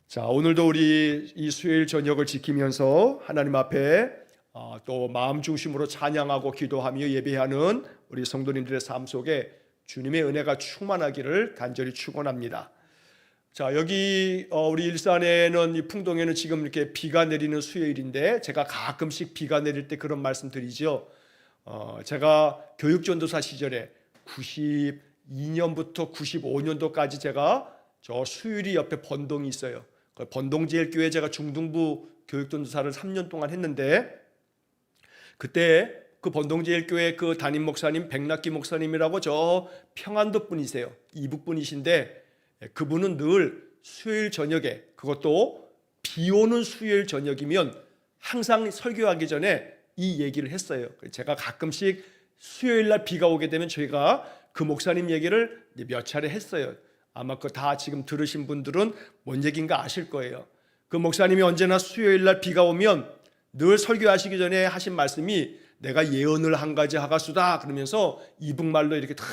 자, 오늘도 우리 이 수요일 저녁을 지키면서 하나님 앞에 또 마음 중심으로 찬양하고 기도하며 예배하는 우리 성도님들의 삶 속에 주님의 은혜가 충만하기를 간절히 축원합니다. 자, 여기 우리 일산에는 이 풍동에는 지금 이렇게 비가 내리는 수요일인데 제가 가끔씩 비가 내릴 때 그런 말씀 드리죠. 제가 교육전도사 시절에 92년부터 95년도까지 제가 저 수유리 옆에 번동이 있어요. 번동제일교회 제가 중등부 교육전도사를 3년 동안 했는데 그때 그 번동제일교회 그 담임 목사님 백낙기 목사님이라고 저 평안도 분이세요. 이북 분이신데 그분은 늘 수요일 저녁에, 그것도 비 오는 수요일 저녁이면 항상 설교하기 전에 이 얘기를 했어요. 제가 가끔씩 수요일 날 비가 오게 되면 저희가 그 목사님 얘기를 몇 차례 했어요. 아마 그거 다 지금 들으신 분들은 뭔 얘기인가 아실 거예요. 그 목사님이 언제나 수요일 날 비가 오면 늘 설교하시기 전에 하신 말씀이 내가 예언을 한 가지 하가수다 그러면서 이북말로 이렇게 다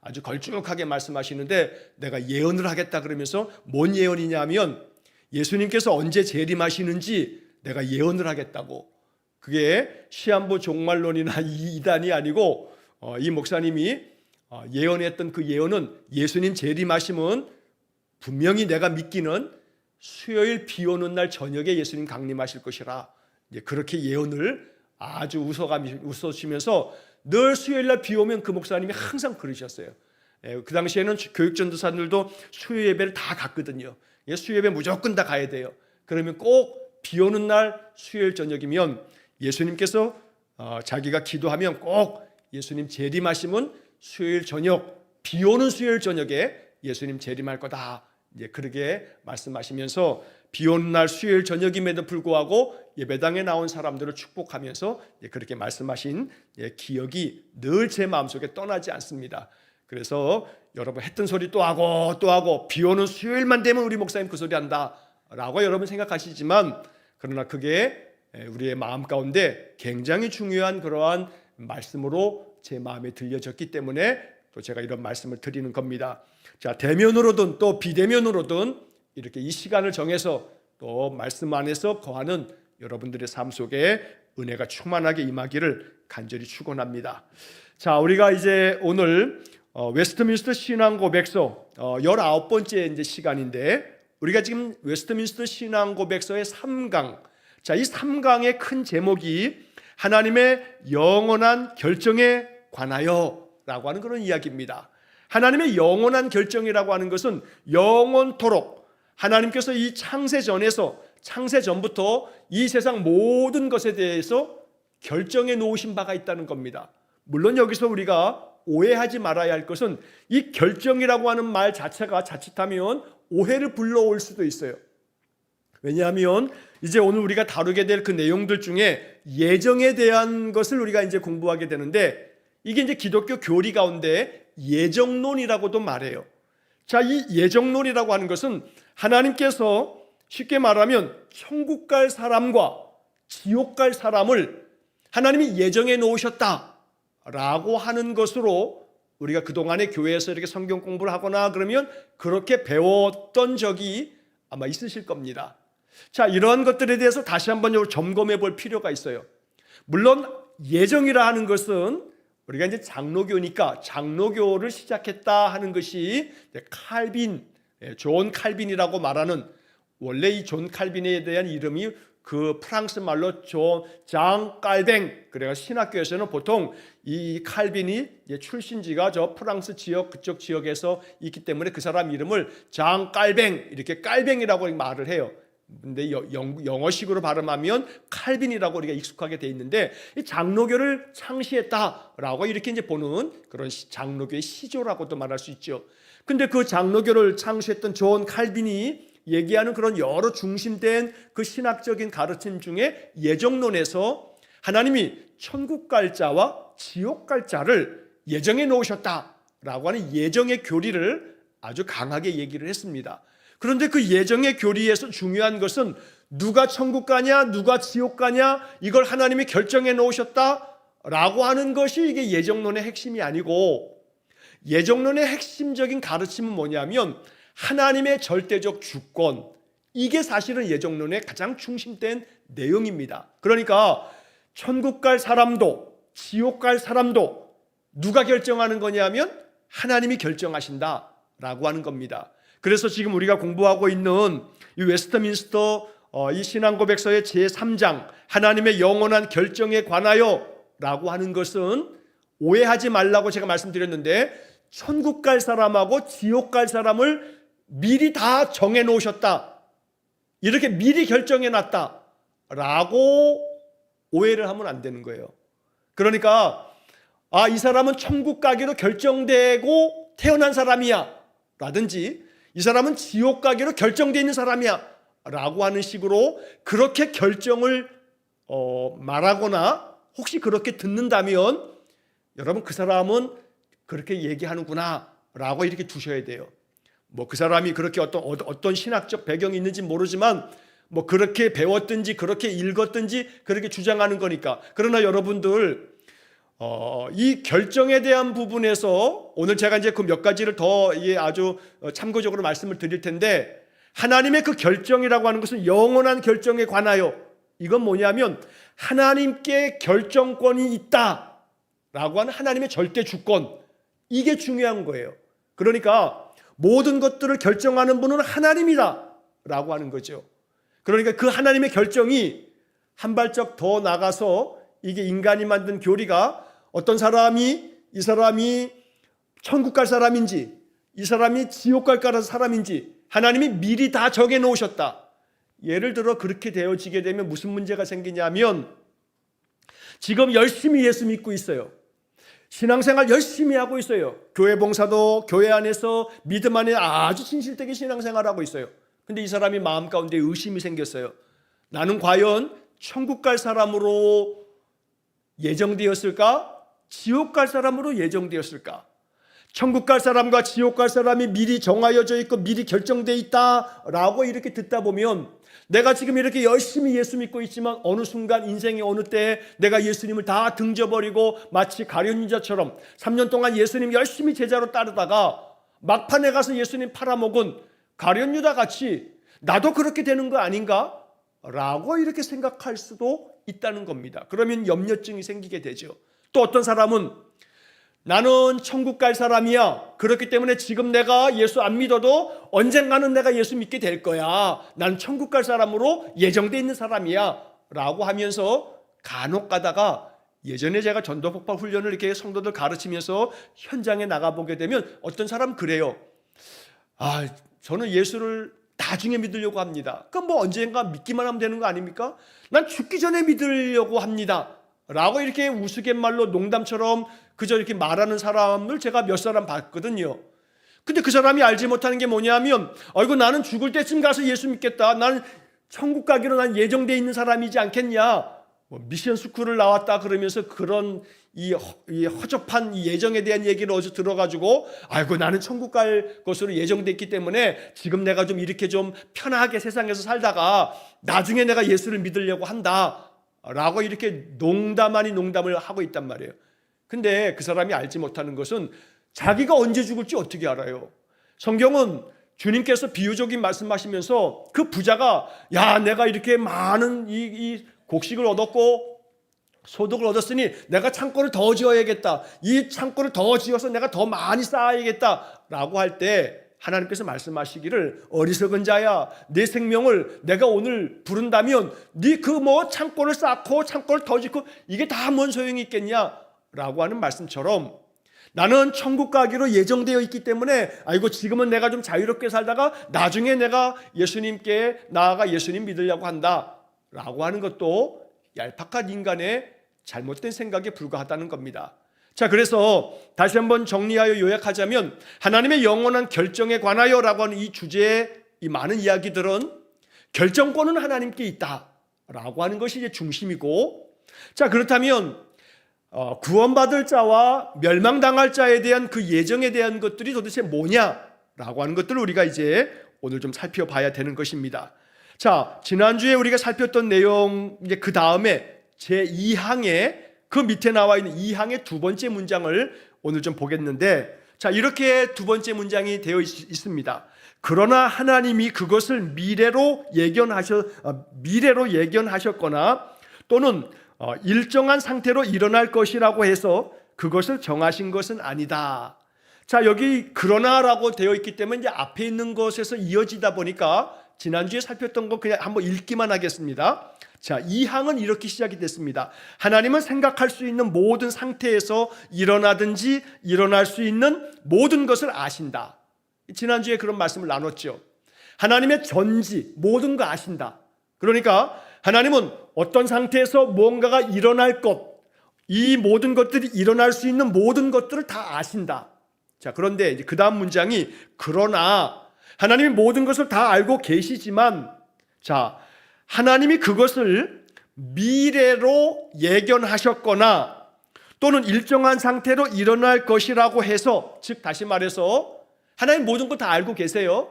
아주 걸쭉하게 말씀하시는데 내가 예언을 하겠다 그러면서 뭔 예언이냐면 예수님께서 언제 재림하시는지 내가 예언을 하겠다고. 그게 시한부 종말론이나 이단이 아니고 이 목사님이 예언했던 그 예언은 예수님 재림하심은 분명히 내가 믿기는 수요일 비 오는 날 저녁에 예수님 강림하실 것이라 그렇게 예언을 아주 웃으시면서 늘 수요일 날 비 오면 그 목사님이 항상 그러셨어요. 그 당시에는 교육전도사들도 수요 예배를 다 갔거든요. 수요 예배 무조건 다 가야 돼요. 그러면 꼭 비 오는 날 수요일 저녁이면 예수님께서 자기가 기도하면 꼭 예수님 재림하심은 수요일 저녁, 비 오는 수요일 저녁에 예수님 재림할 거다. 그렇게 말씀하시면서 비 오는 날 수요일 저녁임에도 불구하고 예배당에 나온 사람들을 축복하면서 그렇게 말씀하신 기억이 늘 제 마음속에 떠나지 않습니다. 그래서 여러분 했던 소리 또 하고 비 오는 수요일만 되면 우리 목사님 그 소리 한다 라고 여러분 생각하시지만 그러나 그게 우리의 마음 가운데 굉장히 중요한 그러한 말씀으로 제 마음에 들려졌기 때문에 또 제가 이런 말씀을 드리는 겁니다. 자, 대면으로든 또 비대면으로든 이렇게 이 시간을 정해서 또 말씀 안에서 거하는 여러분들의 삶 속에 은혜가 충만하게 임하기를 간절히 축원합니다. 자, 우리가 이제 오늘 웨스트민스터 신앙 고백서 19번째 이제 시간인데 우리가 지금 웨스트민스터 신앙 고백서의 3강. 자, 이 3강의 큰 제목이 하나님의 영원한 결정에 관하여라고 하는 그런 이야기입니다. 하나님의 영원한 결정이라고 하는 것은 영원토록 하나님께서 이 창세 전부터 이 세상 모든 것에 대해서 결정해 놓으신 바가 있다는 겁니다. 물론 여기서 우리가 오해하지 말아야 할 것은 이 결정이라고 하는 말 자체가 자칫하면 오해를 불러올 수도 있어요. 왜냐하면 이제 오늘 우리가 다루게 될 그 내용들 중에 예정에 대한 것을 우리가 이제 공부하게 되는데 이게 이제 기독교 교리 가운데 예정론이라고도 말해요. 자, 이 예정론이라고 하는 것은 하나님께서 쉽게 말하면 천국 갈 사람과 지옥 갈 사람을 하나님이 예정해 놓으셨다라고 하는 것으로 우리가 그동안에 교회에서 이렇게 성경 공부를 하거나 그러면 그렇게 배웠던 적이 아마 있으실 겁니다. 자, 이러한 것들에 대해서 다시 한번 점검해 볼 필요가 있어요. 물론 예정이라 하는 것은 우리가 이제 장로교니까 장로교를 시작했다 하는 것이 칼빈, 존 칼빈이라고 말하는, 원래 이 존 칼빈에 대한 이름이 그 프랑스 말로 장 깔뱅. 그래서 신학교에서는 보통 이 칼빈이 출신지가 저 프랑스 지역 그쪽 지역에서 있기 때문에 그 사람 이름을 장 깔뱅, 이렇게 깔뱅이라고 말을 해요. 근데 영어식으로 발음하면 칼빈이라고 우리가 익숙하게 돼 있는데 이 장로교를 창시했다라고 이렇게 이제 보는 그런 장로교의 시조라고도 말할 수 있죠. 근데 그 장로교를 창시했던 존 칼빈이 얘기하는 그런 여러 중심된 그 신학적인 가르침 중에 예정론에서 하나님이 천국 갈 자와 지옥 갈 자를 예정해 놓으셨다라고 하는 예정의 교리를 아주 강하게 얘기를 했습니다. 그런데 그 예정의 교리에서 중요한 것은 누가 천국 가냐 누가 지옥 가냐 이걸 하나님이 결정해 놓으셨다라고 하는 것이 이게 예정론의 핵심이 아니고, 예정론의 핵심적인 가르침은 뭐냐면 하나님의 절대적 주권, 이게 사실은 예정론의 가장 중심된 내용입니다. 그러니까 천국 갈 사람도 지옥 갈 사람도 누가 결정하는 거냐면 하나님이 결정하신다라고 하는 겁니다. 그래서 지금 우리가 공부하고 있는 이 웨스트민스터 이 신앙고백서의 제3장 하나님의 영원한 결정에 관하여 라고 하는 것은 오해하지 말라고 제가 말씀드렸는데, 천국 갈 사람하고 지옥 갈 사람을 미리 다 정해 놓으셨다, 이렇게 미리 결정해 놨다 라고 오해를 하면 안 되는 거예요. 그러니까 이 사람은 천국 가기로 결정되고 태어난 사람이야 라든지, 이 사람은 지옥 가기로 결정되어 있는 사람이야 라고 하는 식으로 그렇게 결정을 말하거나 혹시 그렇게 듣는다면 여러분 그 사람은 그렇게 얘기하는구나 라고 이렇게 두셔야 돼요. 뭐 그 사람이 그렇게 어떤 신학적 배경이 있는지 모르지만 뭐 그렇게 배웠든지 그렇게 읽었든지 그렇게 주장하는 거니까. 그러나 여러분들 이 결정에 대한 부분에서 오늘 제가 이제 그 몇 가지를 더 아주 참고적으로 말씀을 드릴 텐데, 하나님의 그 결정이라고 하는 것은 영원한 결정에 관하여, 이건 뭐냐면 하나님께 결정권이 있다라고 하는 하나님의 절대 주권, 이게 중요한 거예요. 그러니까 모든 것들을 결정하는 분은 하나님이다 라고 하는 거죠. 그러니까 그 하나님의 결정이 한 발짝 더 나가서 이게 인간이 만든 교리가 어떤 사람이 이 사람이 천국 갈 사람인지 이 사람이 지옥 갈 사람인지 하나님이 미리 다 정해 놓으셨다. 예를 들어 그렇게 되어지게 되면 무슨 문제가 생기냐면, 지금 열심히 예수 믿고 있어요. 신앙생활 열심히 하고 있어요. 교회 봉사도 교회 안에서 믿음 안에 아주 진실되게 신앙생활하고 있어요. 근데 이 사람이 마음 가운데 의심이 생겼어요. 나는 과연 천국 갈 사람으로 예정되었을까? 지옥 갈 사람으로 예정되었을까? 천국 갈 사람과 지옥 갈 사람이 미리 정하여져 있고 미리 결정되어 있다라고 이렇게 듣다 보면, 내가 지금 이렇게 열심히 예수 믿고 있지만 어느 순간 인생의 어느 때에 내가 예수님을 다 등져버리고 마치 가룟 유다처럼 3년 동안 예수님 열심히 제자로 따르다가 막판에 가서 예수님 팔아먹은 가룟 유다 같이 나도 그렇게 되는 거 아닌가? 라고 이렇게 생각할 수도 있다는 겁니다. 그러면 염려증이 생기게 되죠. 또 어떤 사람은 나는 천국 갈 사람이야. 그렇기 때문에 지금 내가 예수 안 믿어도 언젠가는 내가 예수 믿게 될 거야. 난 천국 갈 사람으로 예정되어 있는 사람이야 라고 하면서 간혹 가다가, 예전에 제가 전도폭발 훈련을 이렇게 성도들 가르치면서 현장에 나가보게 되면 어떤 사람 그래요. 저는 예수를 나중에 믿으려고 합니다. 그럼 뭐 언젠가 믿기만 하면 되는 거 아닙니까? 난 죽기 전에 믿으려고 합니다 라고 이렇게 우스갯말로 농담처럼 그저 이렇게 말하는 사람을 제가 몇 사람 봤거든요. 근데 그 사람이 알지 못하는 게 뭐냐면, 나는 죽을 때쯤 가서 예수 믿겠다. 나는 천국 가기로 난 예정되어 있는 사람이지 않겠냐. 미션 스쿨을 나왔다 그러면서 그런 이 허접한 예정에 대한 얘기를 어디서 들어가지고, 나는 천국 갈 것으로 예정되어 있기 때문에 지금 내가 좀 이렇게 좀 편하게 세상에서 살다가 나중에 내가 예수를 믿으려고 한다 라고 이렇게 농담 아닌 농담을 하고 있단 말이에요. 근데 그 사람이 알지 못하는 것은 자기가 언제 죽을지 어떻게 알아요? 성경은 주님께서 비유적인 말씀하시면서 그 부자가 내가 이렇게 많은 이 곡식을 얻었고 소득을 얻었으니 내가 창고를 더 지어야겠다. 이 창고를 더 지어서 내가 더 많이 쌓아야겠다 라고 할 때 하나님께서 말씀하시기를, 어리석은 자야, 내 생명을 내가 오늘 부른다면 네 그 창고를 쌓고 창고를 더 짓고 이게 다 뭔 소용이 있겠냐 라고 하는 말씀처럼, 나는 천국 가기로 예정되어 있기 때문에 지금은 내가 좀 자유롭게 살다가 나중에 내가 예수님께 나아가 예수님 믿으려고 한다 라고 하는 것도 얄팍한 인간의 잘못된 생각에 불과하다는 겁니다. 자, 그래서 다시 한번 정리하여 요약하자면, 하나님의 영원한 결정에 관하여 라고 하는 이 주제의 이 많은 이야기들은 결정권은 하나님께 있다 라고 하는 것이 이제 중심이고, 자, 그렇다면 구원받을 자와 멸망당할 자에 대한 그 예정에 대한 것들이 도대체 뭐냐라고 하는 것들을 우리가 이제 오늘 좀 살펴봐야 되는 것입니다. 자, 지난주에 우리가 살폈던 내용, 이제 그 다음에 제2항에 그 밑에 나와 있는 2항의 두 번째 문장을 오늘 좀 보겠는데, 자, 이렇게 두 번째 문장이 되어 있습니다. 그러나 하나님이 그것을 미래로 예견하셨거나 또는 일정한 상태로 일어날 것이라고 해서 그것을 정하신 것은 아니다. 자, 여기 그러나라고 되어 있기 때문에 이제 앞에 있는 것에서 이어지다 보니까 지난주에 살폈던 거 그냥 한번 읽기만 하겠습니다. 자, 2항은 이렇게 시작이 됐습니다. 하나님은 생각할 수 있는 모든 상태에서 일어나든지 일어날 수 있는 모든 것을 아신다. 지난주에 그런 말씀을 나눴죠. 하나님의 전지, 모든 거 아신다. 그러니까 하나님은 어떤 상태에서 무언가가 일어날 것, 이 모든 것들이 일어날 수 있는 모든 것들을 다 아신다. 자, 그런데 이제 그 다음 문장이 그러나 하나님이 모든 것을 다 알고 계시지만, 자, 하나님이 그것을 미래로 예견하셨거나 또는 일정한 상태로 일어날 것이라고 해서, 즉 다시 말해서 하나님 모든 것 다 알고 계세요.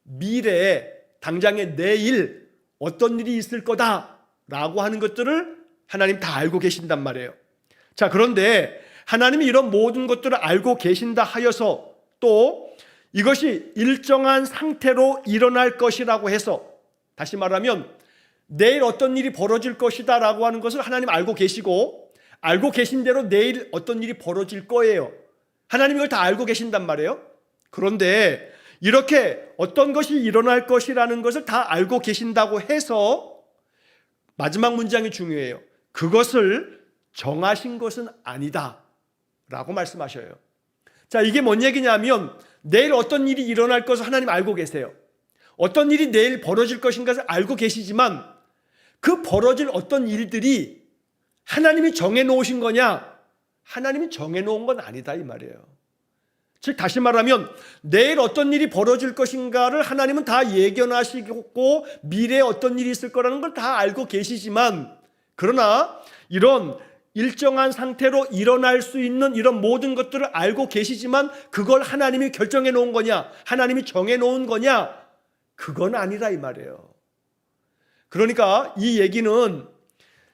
미래에 당장의 내일 어떤 일이 있을 거다라고 하는 것들을 하나님 다 알고 계신단 말이에요. 자, 그런데 하나님이 이런 모든 것들을 알고 계신다 하여서 또 이것이 일정한 상태로 일어날 것이라고 해서, 다시 말하면 내일 어떤 일이 벌어질 것이다 라고 하는 것을 하나님 알고 계시고 알고 계신 대로 내일 어떤 일이 벌어질 거예요. 하나님이 이걸 다 알고 계신단 말이에요. 그런데 이렇게 어떤 것이 일어날 것이라는 것을 다 알고 계신다고 해서 마지막 문장이 중요해요. 그것을 정하신 것은 아니다 라고 말씀하셔요. 자, 이게 뭔 얘기냐면 내일 어떤 일이 일어날 것을 하나님 알고 계세요. 어떤 일이 내일 벌어질 것인가를 알고 계시지만 그 벌어질 어떤 일들이 하나님이 정해놓으신 거냐? 하나님이 정해놓은 건 아니다 이 말이에요. 즉 다시 말하면 내일 어떤 일이 벌어질 것인가를 하나님은 다 예견하시고 미래에 어떤 일이 있을 거라는 걸 다 알고 계시지만, 그러나 이런 일정한 상태로 일어날 수 있는 이런 모든 것들을 알고 계시지만 그걸 하나님이 결정해 놓은 거냐, 하나님이 정해 놓은 거냐, 그건 아니라 이 말이에요. 그러니까 이 얘기는,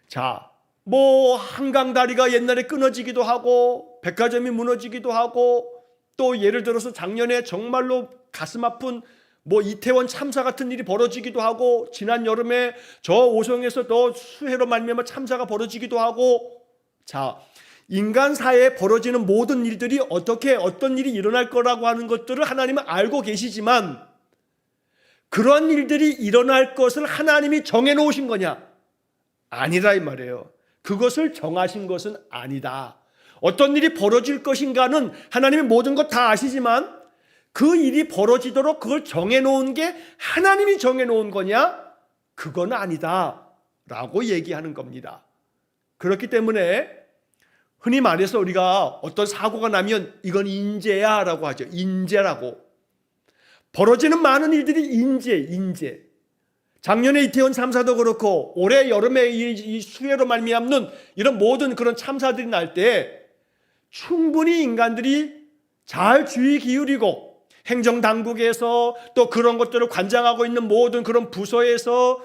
자, 뭐 한강 다리가 옛날에 끊어지기도 하고 백화점이 무너지기도 하고 또 예를 들어서 작년에 정말로 가슴 아픈 뭐 이태원 참사 같은 일이 벌어지기도 하고 지난 여름에 저 오송에서 또 수해로 말미암아 참사가 벌어지기도 하고, 자, 인간 사회에 벌어지는 모든 일들이 어떻게 어떤 일이 일어날 거라고 하는 것들을 하나님은 알고 계시지만 그런 일들이 일어날 것을 하나님이 정해놓으신 거냐? 아니라 이 말이에요. 그것을 정하신 것은 아니다. 어떤 일이 벌어질 것인가는 하나님이 모든 것 다 아시지만 그 일이 벌어지도록 그걸 정해놓은 게 하나님이 정해놓은 거냐? 그건 아니다 라고 얘기하는 겁니다. 그렇기 때문에 흔히 말해서 우리가 어떤 사고가 나면 이건 인재야 라고 하죠. 인재라고. 벌어지는 많은 일들이 인재. 작년에 이태원 참사도 그렇고 올해 여름에 이 수해로 말미암는 이런 모든 그런 참사들이 날 때 충분히 인간들이 잘 주의 기울이고 행정당국에서 또 그런 것들을 관장하고 있는 모든 그런 부서에서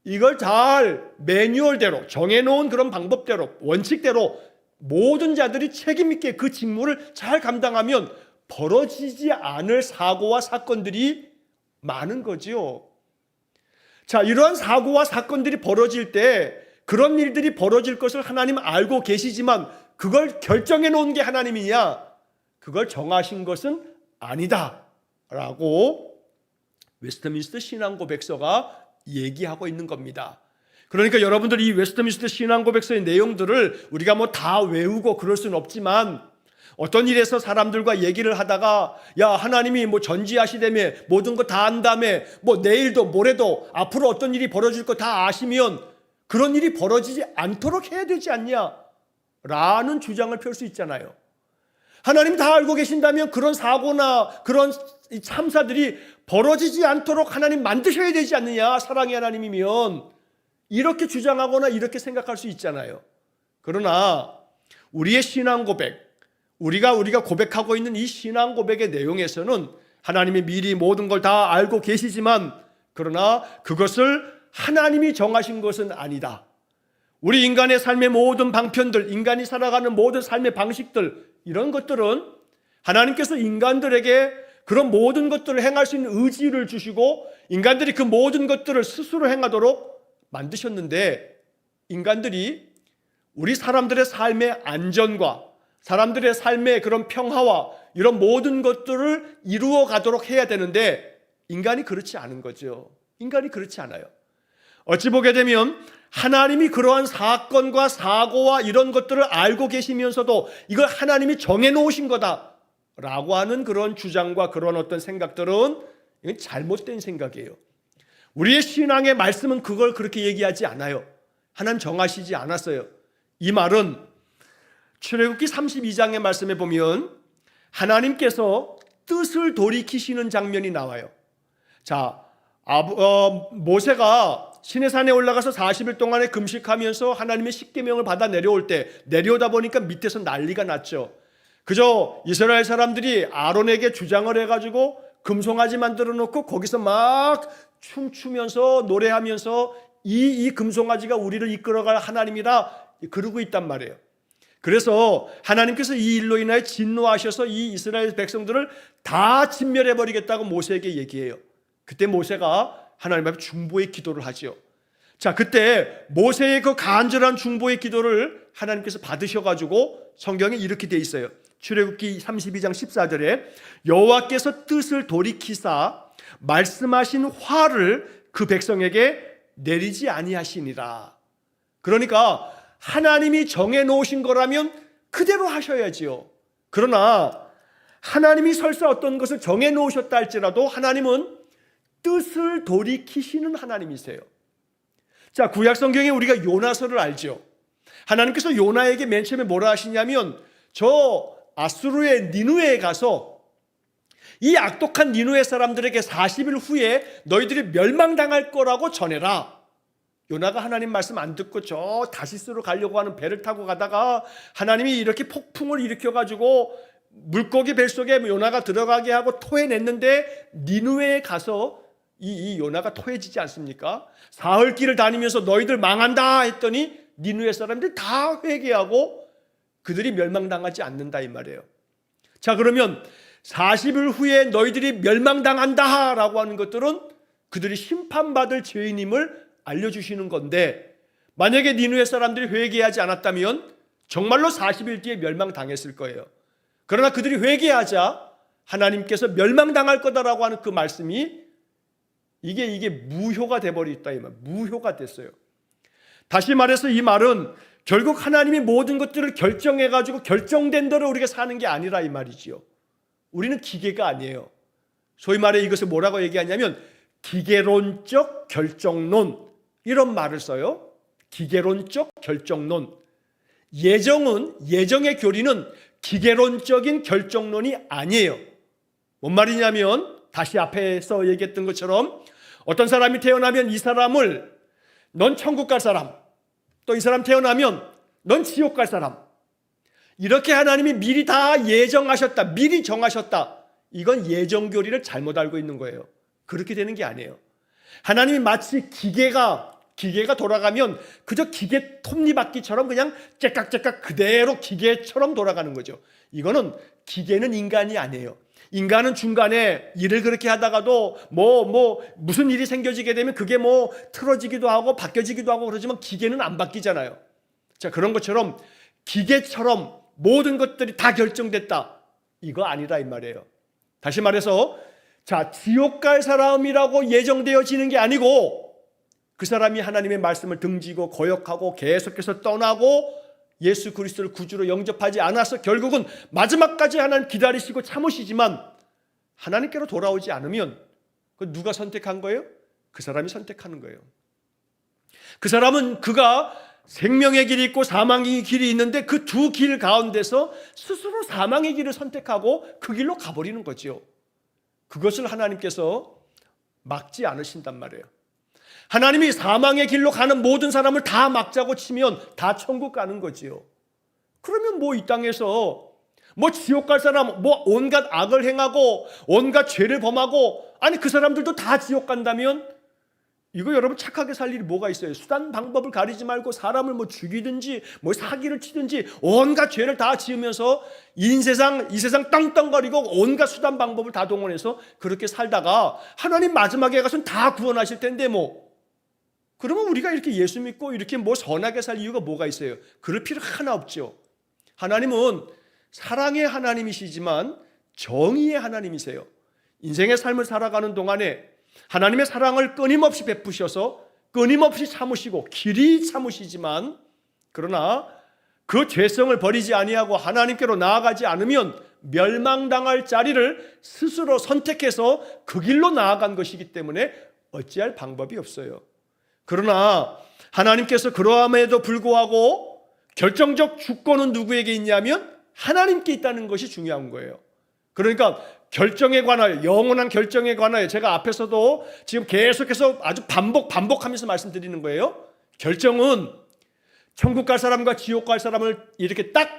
이걸 잘 매뉴얼대로 정해놓은 그런 방법대로 원칙대로 모든 자들이 책임 있게 그 직무를 잘 감당하면 벌어지지 않을 사고와 사건들이 많은 거지요. 자, 이러한 사고와 사건들이 벌어질 때 그런 일들이 벌어질 것을 하나님 알고 계시지만 그걸 결정해 놓은 게 하나님이냐? 그걸 정하신 것은 아니다 라고 웨스트민스터 신앙고백서가 얘기하고 있는 겁니다. 그러니까 여러분들이 이 웨스트민스터 신앙고백서의 내용들을 우리가 뭐 다 외우고 그럴 수는 없지만 어떤 일에서 사람들과 얘기를 하다가 야, 하나님이 뭐 전지하시다며 모든 거 다 안다며 뭐 내일도 모레도 앞으로 어떤 일이 벌어질 거 다 아시면 그런 일이 벌어지지 않도록 해야 되지 않냐 라는 주장을 펼 수 있잖아요. 하나님 다 알고 계신다면 그런 사고나 그런 참사들이 벌어지지 않도록 하나님 만드셔야 되지 않느냐, 사랑의 하나님이면. 이렇게 주장하거나 이렇게 생각할 수 있잖아요. 그러나 우리의 신앙 고백, 우리가 고백하고 있는 이 신앙 고백의 내용에서는 하나님이 미리 모든 걸 다 알고 계시지만 그러나 그것을 하나님이 정하신 것은 아니다. 우리 인간의 삶의 모든 방편들, 인간이 살아가는 모든 삶의 방식들, 이런 것들은 하나님께서 인간들에게 그런 모든 것들을 행할 수 있는 의지를 주시고 인간들이 그 모든 것들을 스스로 행하도록 만드셨는데, 인간들이 우리 사람들의 삶의 안전과 사람들의 삶의 그런 평화와 이런 모든 것들을 이루어 가도록 해야 되는데 인간이 그렇지 않은 거죠. 인간이 그렇지 않아요. 어찌 보게 되면 하나님이 그러한 사건과 사고와 이런 것들을 알고 계시면서도 이걸 하나님이 정해놓으신 거다라고 하는 그런 주장과 그런 어떤 생각들은 이건 잘못된 생각이에요. 우리의 신앙의 말씀은 그걸 그렇게 얘기하지 않아요. 하나님 정하시지 않았어요. 이 말은 출애굽기 32장의 말씀에 보면 하나님께서 뜻을 돌이키시는 장면이 나와요. 자, 모세가 시내산에 올라가서 40일 동안에 금식하면서 하나님의 십계명을 받아 내려올 때 내려오다 보니까 밑에서 난리가 났죠. 그저 이스라엘 사람들이 아론에게 주장을 해가지고 금송아지 만들어 놓고 거기서 막 춤추면서 노래하면서 이 금송아지가 우리를 이끌어갈 하나님이라 그러고 있단 말이에요. 그래서 하나님께서 이 일로 인하여 진노하셔서 이 이스라엘 백성들을 다 진멸해버리겠다고 모세에게 얘기해요. 그때 모세가 하나님 앞에 중보의 기도를 하죠. 자, 그때 모세의 그 간절한 중보의 기도를 하나님께서 받으셔가지고 성경에 이렇게 돼 있어요. 출애굽기 32장 14절에 여호와께서 뜻을 돌이키사 말씀하신 화를 그 백성에게 내리지 아니하시니라. 그러니까 하나님이 정해놓으신 거라면 그대로 하셔야지요. 그러나 하나님이 설사 어떤 것을 정해놓으셨다 할지라도 하나님은 뜻을 돌이키시는 하나님이세요. 자, 구약 성경에 우리가 요나서를 알죠. 하나님께서 요나에게 맨 처음에 뭐라 하시냐면 저 아수르의 니느웨에 가서 이 악독한 니느웨 사람들에게 40일 후에 너희들이 멸망당할 거라고 전해라. 요나가 하나님 말씀 안 듣고 저 다시스로 가려고 하는 배를 타고 가다가 하나님이 이렇게 폭풍을 일으켜가지고 물고기 뱃속에 요나가 들어가게 하고 토해냈는데 니느웨에 가서 이 요나가 토해지지 않습니까? 사흘길을 다니면서 너희들 망한다 했더니 니느웨 사람들이 다 회개하고 그들이 멸망당하지 않는다 이 말이에요. 자, 그러면 40일 후에 너희들이 멸망당한다 라고 하는 것들은 그들이 심판받을 죄인임을 알려주시는 건데, 만약에 니느웨 사람들이 회개하지 않았다면 정말로 40일 뒤에 멸망당했을 거예요. 그러나 그들이 회개하자 하나님께서 멸망당할 거다라고 하는 그 말씀이 이게 무효가 돼버렸다 이 말. 무효가 됐어요. 다시 말해서 이 말은 결국 하나님이 모든 것들을 결정해가지고 결정된 대로 우리가 사는 게 아니라 이 말이지요. 우리는 기계가 아니에요. 소위 말해 이것을 뭐라고 얘기하냐면 기계론적 결정론, 이런 말을 써요. 기계론적 결정론. 예정의 교리는 기계론적인 결정론이 아니에요. 뭔 말이냐면 다시 앞에서 얘기했던 것처럼 어떤 사람이 태어나면 이 사람을 넌 천국 갈 사람, 또 이 사람 태어나면 넌 지옥 갈 사람, 이렇게 하나님이 미리 다 예정하셨다, 미리 정하셨다. 이건 예정교리를 잘못 알고 있는 거예요. 그렇게 되는 게 아니에요. 하나님이 마치 기계가 돌아가면 그저 기계 톱니바퀴처럼 그냥 째깍째깍 그대로 기계처럼 돌아가는 거죠. 이거는 기계는 인간이 아니에요. 인간은 중간에 일을 그렇게 하다가도 무슨 일이 생겨지게 되면 그게 틀어지기도 하고 바뀌어지기도 하고 그러지만 기계는 안 바뀌잖아요. 자, 그런 것처럼 기계처럼 모든 것들이 다 결정됐다, 이거 아니라 이 말이에요. 다시 말해서 자, 지옥 갈 사람이라고 예정되어지는 게 아니고 그 사람이 하나님의 말씀을 등지고 거역하고 계속해서 떠나고 예수 그리스도를 구주로 영접하지 않아서 결국은 마지막까지 하나님 기다리시고 참으시지만 하나님께로 돌아오지 않으면 그 누가 선택한 거예요? 그 사람이 선택하는 거예요. 그 사람은 그가 생명의 길이 있고 사망의 길이 있는데 그 두 길 가운데서 스스로 사망의 길을 선택하고 그 길로 가버리는 거죠. 그것을 하나님께서 막지 않으신단 말이에요. 하나님이 사망의 길로 가는 모든 사람을 다 막자고 치면 다 천국 가는 거지요. 그러면 이 땅에서 지옥 갈 사람, 온갖 악을 행하고 온갖 죄를 범하고, 아니 그 사람들도 다 지옥 간다면 이거 여러분 착하게 살 일이 뭐가 있어요? 수단 방법을 가리지 말고 사람을 뭐 죽이든지 뭐 사기를 치든지 온갖 죄를 다 지으면서 이 세상 떵떵거리고 온갖 수단 방법을 다 동원해서 그렇게 살다가 하나님 마지막에 가서는 다 구원하실 텐데 뭐 그러면 우리가 이렇게 예수 믿고 이렇게 뭐 선하게 살 이유가 뭐가 있어요? 그럴 필요 하나 없죠. 하나님은 사랑의 하나님이시지만 정의의 하나님이세요. 인생의 삶을 살아가는 동안에 하나님의 사랑을 끊임없이 베푸셔서 끊임없이 참으시고 길이 참으시지만 그러나 그 죄성을 버리지 아니하고 하나님께로 나아가지 않으면 멸망당할 자리를 스스로 선택해서 그 길로 나아간 것이기 때문에 어찌할 방법이 없어요. 그러나 하나님께서 그러함에도 불구하고 결정적 주권은 누구에게 있냐면 하나님께 있다는 것이 중요한 거예요. 그러니까 결정에 관하여, 영원한 결정에 관하여 제가 앞에서도 지금 계속해서 아주 반복하면서 말씀드리는 거예요. 결정은 천국 갈 사람과 지옥 갈 사람을 이렇게 딱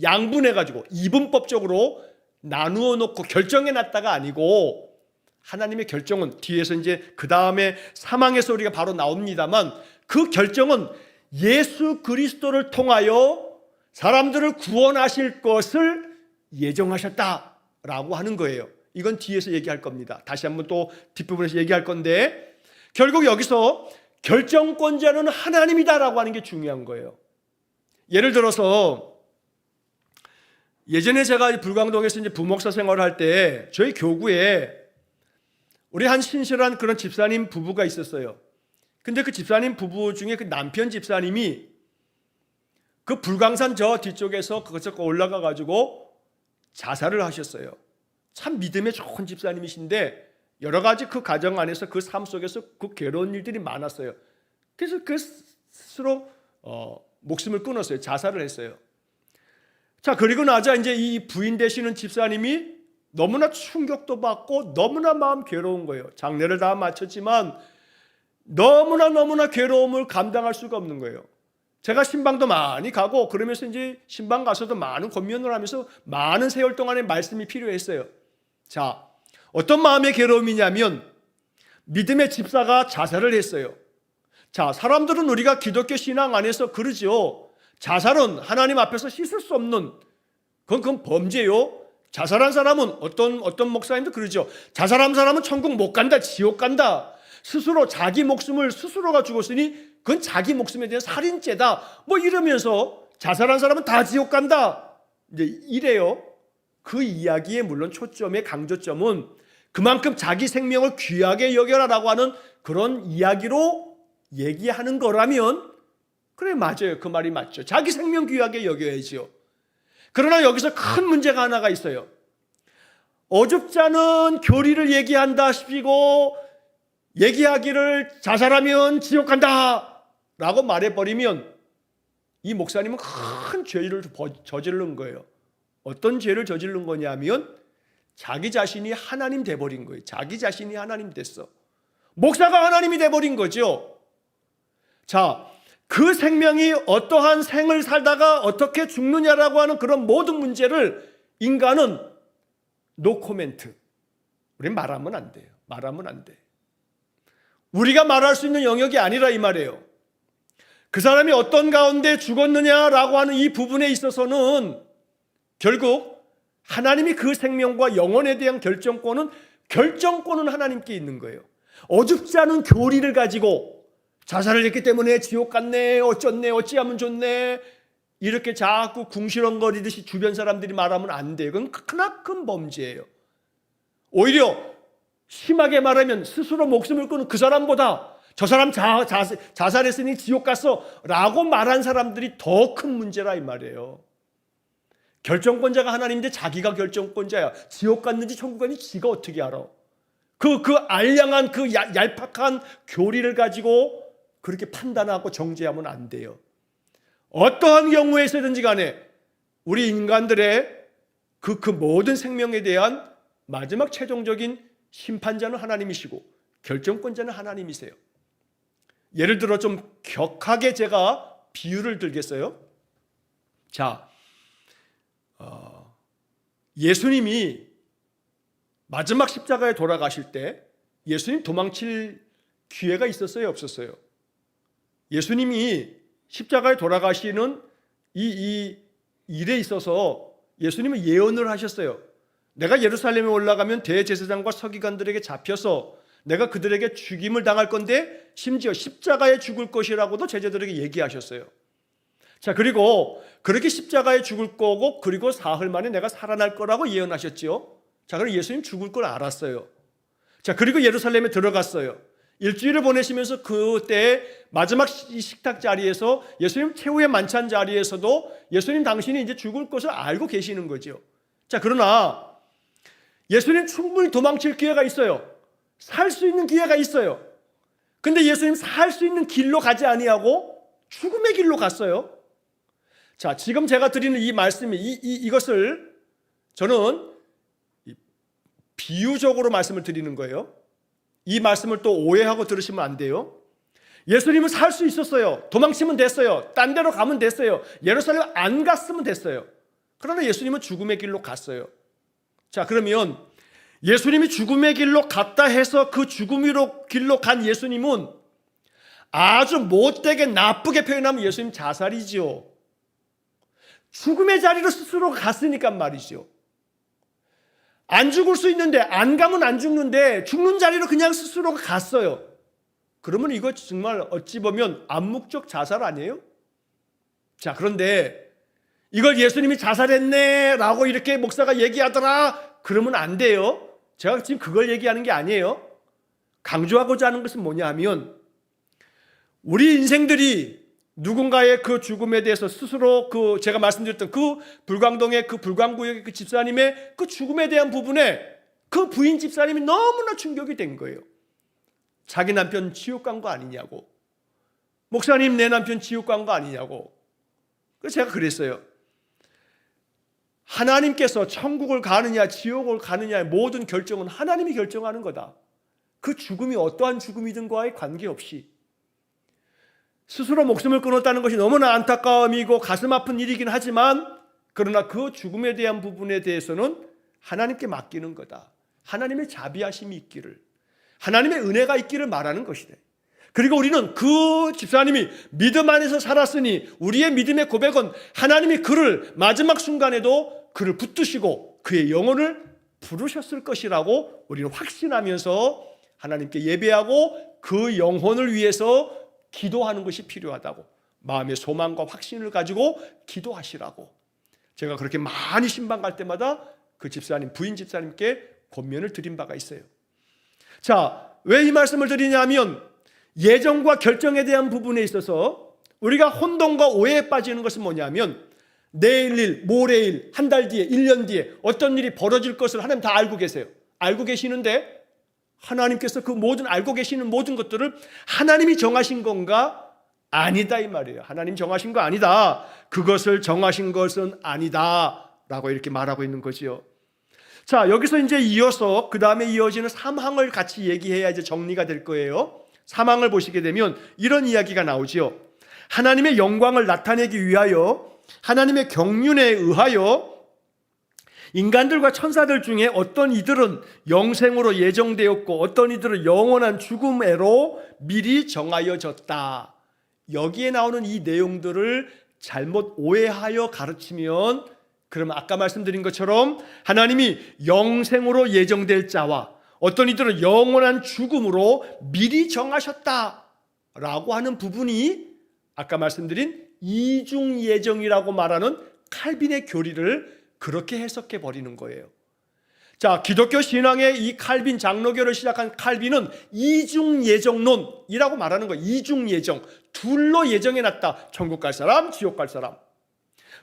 양분해가지고 이분법적으로 나누어 놓고 결정해 놨다가 아니고 하나님의 결정은 뒤에서 이제 그 다음에 사망의 소리가 바로 나옵니다만 그 결정은 예수 그리스도를 통하여 사람들을 구원하실 것을 예정하셨다라고 하는 거예요. 이건 뒤에서 얘기할 겁니다. 다시 한번 또 뒷부분에서 얘기할 건데 결국 여기서 결정권자는 하나님이다라고 하는 게 중요한 거예요. 예를 들어서 예전에 제가 불광동에서 이제 부목사 생활을 할 때 저희 교구에 우리 한 신실한 그런 집사님 부부가 있었어요. 근데 그 집사님 부부 중에 그 남편 집사님이 그 불광산 저 뒤쪽에서 그것저것 올라가 가지고 자살을 하셨어요. 참 믿음에 좋은 집사님이신데 여러 가지 그 가정 안에서 그 삶 속에서 그 괴로운 일들이 많았어요. 그래서 그 스스로 목숨을 끊었어요. 자살을 했어요. 자, 그리고 나자 이제 이 부인 되시는 집사님이 너무나 충격도 받고 너무나 마음 괴로운 거예요. 장례를 다 마쳤지만 너무나 괴로움을 감당할 수가 없는 거예요. 제가 신방도 많이 가고 그러면서 이제 신방 가서도 많은 권면을 하면서 많은 세월 동안의 말씀이 필요했어요. 자, 어떤 마음의 괴로움이냐면 믿음의 집사가 자살을 했어요. 자, 사람들은 우리가 기독교 신앙 안에서 그러죠. 자살은 하나님 앞에서 씻을 수 없는 그건 범죄요. 자살한 사람은 어떤 목사님도 그러죠. 자살한 사람은 천국 못 간다, 지옥 간다. 스스로 자기 목숨을 스스로가 죽었으니 그건 자기 목숨에 대한 살인죄다. 뭐 이러면서 자살한 사람은 다 지옥 간다. 이제 이래요. 그 이야기의 물론 초점의 강조점은 그만큼 자기 생명을 귀하게 여겨라라고 하는 그런 이야기로 얘기하는 거라면 그래 맞아요. 그 말이 맞죠. 자기 생명 귀하게 여겨야죠. 그러나 여기서 큰 문제가 하나가 있어요. 어줍잖은 교리를 얘기한다 싶고 얘기하기를 자살하면 지옥 간다 라고 말해버리면 이 목사님은 큰 죄를 저지른 거예요. 어떤 죄를 저지른 거냐면 자기 자신이 하나님 돼버린 거예요. 자기 자신이 하나님 됐어. 목사가 하나님이 돼버린 거죠. 자, 그 생명이 어떠한 생을 살다가 어떻게 죽느냐라고 하는 그런 모든 문제를 인간은 노 코멘트. 우린 말하면 안 돼요. 말하면 안 돼. 우리가 말할 수 있는 영역이 아니라 이 말이에요. 그 사람이 어떤 가운데 죽었느냐라고 하는 이 부분에 있어서는 결국 하나님이 그 생명과 영혼에 대한 결정권은 하나님께 있는 거예요. 어줍지 않은 교리를 가지고 자살을 했기 때문에 지옥 갔네, 어쩌네, 어찌하면 좋네 이렇게 자꾸 궁시렁거리듯이 주변 사람들이 말하면 안 돼요. 그건 크나큰 범죄예요. 오히려 심하게 말하면 스스로 목숨을 끊은 그 사람보다 저 사람 자살했으니 지옥 갔어 라고 말한 사람들이 더 큰 문제라 이 말이에요. 결정권자가 하나님인데 자기가 결정권자야. 지옥 갔는지 천국 갔는지 지가 어떻게 알아? 그 알량한 그 얄팍한 교리를 가지고 그렇게 판단하고 정죄하면 안 돼요. 어떠한 경우에서든지 간에 우리 인간들의 그 모든 생명에 대한 마지막 최종적인 심판자는 하나님이시고 결정권자는 하나님이세요. 예를 들어 좀 격하게 제가 비유를 들겠어요. 자, 예수님이 마지막 십자가에 돌아가실 때 예수님 도망칠 기회가 있었어요, 없었어요? 예수님이 십자가에 돌아가시는 이 일에 있어서 예수님은 예언을 하셨어요. 내가 예루살렘에 올라가면 대제사장과 서기관들에게 잡혀서 내가 그들에게 죽임을 당할 건데 심지어 십자가에 죽을 것이라고도 제자들에게 얘기하셨어요. 자, 그리고 그렇게 십자가에 죽을 거고 그리고 사흘 만에 내가 살아날 거라고 예언하셨지요. 자, 그럼 예수님 죽을 걸 알았어요. 자, 그리고 예루살렘에 들어갔어요. 일주일을 보내시면서 그때 마지막 식탁 자리에서 예수님 최후의 만찬 자리에서도 예수님 당신이 이제 죽을 것을 알고 계시는 거죠. 자, 그러나 예수님 충분히 도망칠 기회가 있어요. 살 수 있는 기회가 있어요. 근데 예수님 살 수 있는 길로 가지 아니하고 죽음의 길로 갔어요. 자, 지금 제가 드리는 이 말씀이 이것을 저는 비유적으로 말씀을 드리는 거예요. 이 말씀을 또 오해하고 들으시면 안 돼요. 예수님은 살 수 있었어요. 도망치면 됐어요. 딴 데로 가면 됐어요. 예루살렘 안 갔으면 됐어요. 그러나 예수님은 죽음의 길로 갔어요. 자, 그러면 예수님이 죽음의 길로 갔다 해서 그 죽음의 길로 간 예수님은 아주 못되게 나쁘게 표현하면 예수님 자살이지요. 죽음의 자리로 스스로 갔으니까 말이죠. 안 죽을 수 있는데, 안 가면 안 죽는데 죽는 자리로 그냥 스스로가 갔어요. 그러면 이거 정말 어찌 보면 암묵적 자살 아니에요? 자, 그런데 이걸 예수님이 자살했네 라고 이렇게 목사가 얘기하더라 그러면 안 돼요. 제가 지금 그걸 얘기하는 게 아니에요. 강조하고자 하는 것은 뭐냐 하면 우리 인생들이 누군가의 그 죽음에 대해서 스스로 제가 말씀드렸던 그 불광동의 그 불광구역의 그 집사님의 그 죽음에 대한 부분에 그 부인 집사님이 너무나 충격이 된 거예요. 자기 남편 지옥 간 거 아니냐고. 목사님, 내 남편 지옥 간 거 아니냐고. 그래서 제가 그랬어요. 하나님께서 천국을 가느냐 지옥을 가느냐의 모든 결정은 하나님이 결정하는 거다. 그 죽음이 어떠한 죽음이든과의 관계없이 스스로 목숨을 끊었다는 것이 너무나 안타까움이고 가슴 아픈 일이긴 하지만 그러나 그 죽음에 대한 부분에 대해서는 하나님께 맡기는 거다. 하나님의 자비하심이 있기를, 하나님의 은혜가 있기를 말하는 것이다. 그리고 우리는 그 집사님이 믿음 안에서 살았으니 우리의 믿음의 고백은 하나님이 그를 마지막 순간에도 그를 붙드시고 그의 영혼을 부르셨을 것이라고 우리는 확신하면서 하나님께 예배하고 그 영혼을 위해서 기도하는 것이 필요하다고, 마음의 소망과 확신을 가지고 기도하시라고 제가 그렇게 많이 신방 갈 때마다 그 집사님, 부인 집사님께 권면을 드린 바가 있어요. 자, 왜 이 말씀을 드리냐면 예정과 결정에 대한 부분에 있어서 우리가 혼동과 오해에 빠지는 것은 뭐냐면 내일 일, 모레 일, 한 달 뒤에, 1년 뒤에 어떤 일이 벌어질 것을 하나님 다 알고 계세요. 알고 계시는데 하나님께서 그 모든 알고 계시는 모든 것들을 하나님이 정하신 건가? 아니다 이 말이에요. 하나님 정하신 거 아니다. 그것을 정하신 것은 아니다 라고 이렇게 말하고 있는 거지요. 자, 여기서 이제 이어서 그 다음에 이어지는 3항을 같이 얘기해야 이제 정리가 될 거예요. 3항을 보시게 되면 이런 이야기가 나오지요. 하나님의 영광을 나타내기 위하여, 하나님의 경륜에 의하여 인간들과 천사들 중에 어떤 이들은 영생으로 예정되었고 어떤 이들은 영원한 죽음으로 미리 정하여졌다. 여기에 나오는 이 내용들을 잘못 오해하여 가르치면, 그러면 아까 말씀드린 것처럼 하나님이 영생으로 예정될 자와 어떤 이들은 영원한 죽음으로 미리 정하셨다라고 하는 부분이 아까 말씀드린 이중 예정이라고 말하는 칼빈의 교리를 그렇게 해석해 버리는 거예요. 자, 기독교 신앙의 이 칼빈 장로교를 시작한 칼빈은 이중 예정론이라고 말하는 거예요. 이중 예정, 둘로 예정해 놨다. 천국 갈 사람, 지옥 갈 사람.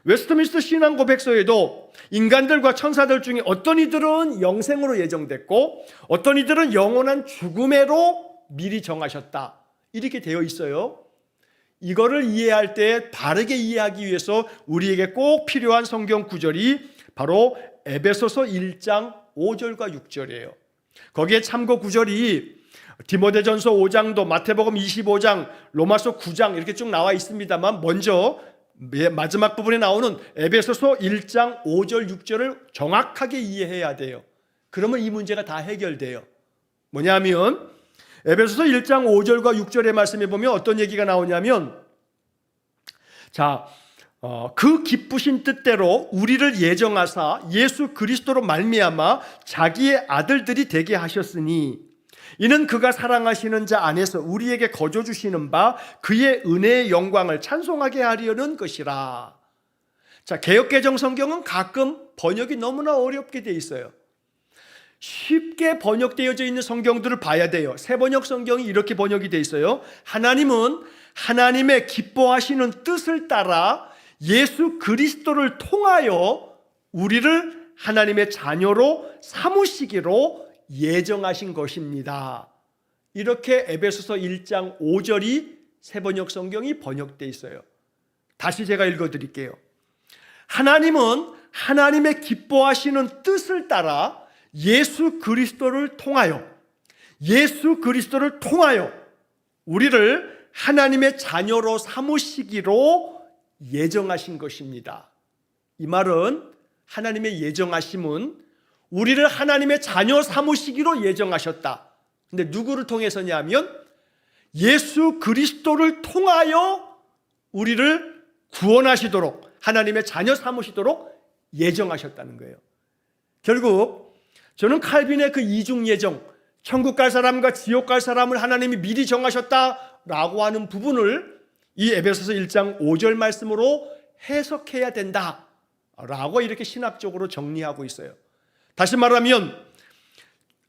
웨스트민스터 신앙 고백서에도 인간들과 천사들 중에 어떤 이들은 영생으로 예정됐고 어떤 이들은 영원한 죽음으로 미리 정하셨다. 이렇게 되어 있어요. 이거를 이해할 때 바르게 이해하기 위해서 우리에게 꼭 필요한 성경 구절이 바로 에베소서 1장 5절과 6절이에요. 거기에 참고 구절이 디모데전서 5장도 마태복음 25장, 로마서 9장 이렇게 쭉 나와 있습니다만 먼저 마지막 부분에 나오는 에베소서 1장 5절 6절을 정확하게 이해해야 돼요. 그러면 이 문제가 다 해결돼요. 뭐냐면 에베소서 1장 5절과 6절의 말씀에 보면 어떤 얘기가 나오냐면, 그 기쁘신 뜻대로 우리를 예정하사 예수 그리스도로 말미암아 자기의 아들들이 되게 하셨으니 이는 그가 사랑하시는 자 안에서 우리에게 거저 주시는 바 그의 은혜의 영광을 찬송하게 하려는 것이라. 자, 개역개정 성경은 가끔 번역이 너무나 어렵게 돼 있어요. 쉽게 번역되어져 있는 성경들을 봐야 돼요. 새번역 성경이 이렇게 번역이 돼 있어요. 하나님은 하나님의 기뻐하시는 뜻을 따라 예수 그리스도를 통하여 우리를 하나님의 자녀로 삼으시기로 예정하신 것입니다. 이렇게 에베소서 1장 5절이 새번역 성경이 번역되어 있어요. 다시 제가 읽어드릴게요. 하나님은 하나님의 기뻐하시는 뜻을 따라 예수 그리스도를 통하여 우리를 하나님의 자녀로 삼으시기로 예정하신 것입니다. 이 말은 하나님의 예정하심은 우리를 하나님의 자녀 삼으시기로 예정하셨다. 근데 누구를 통해서냐면 예수 그리스도를 통하여 우리를 구원하시도록 하나님의 자녀 삼으시도록 예정하셨다는 거예요. 결국 저는 칼빈의 그 이중 예정, 천국 갈 사람과 지옥 갈 사람을 하나님이 미리 정하셨다라고 하는 부분을 이 에베소서 1장 5절 말씀으로 해석해야 된다라고 이렇게 신학적으로 정리하고 있어요. 다시 말하면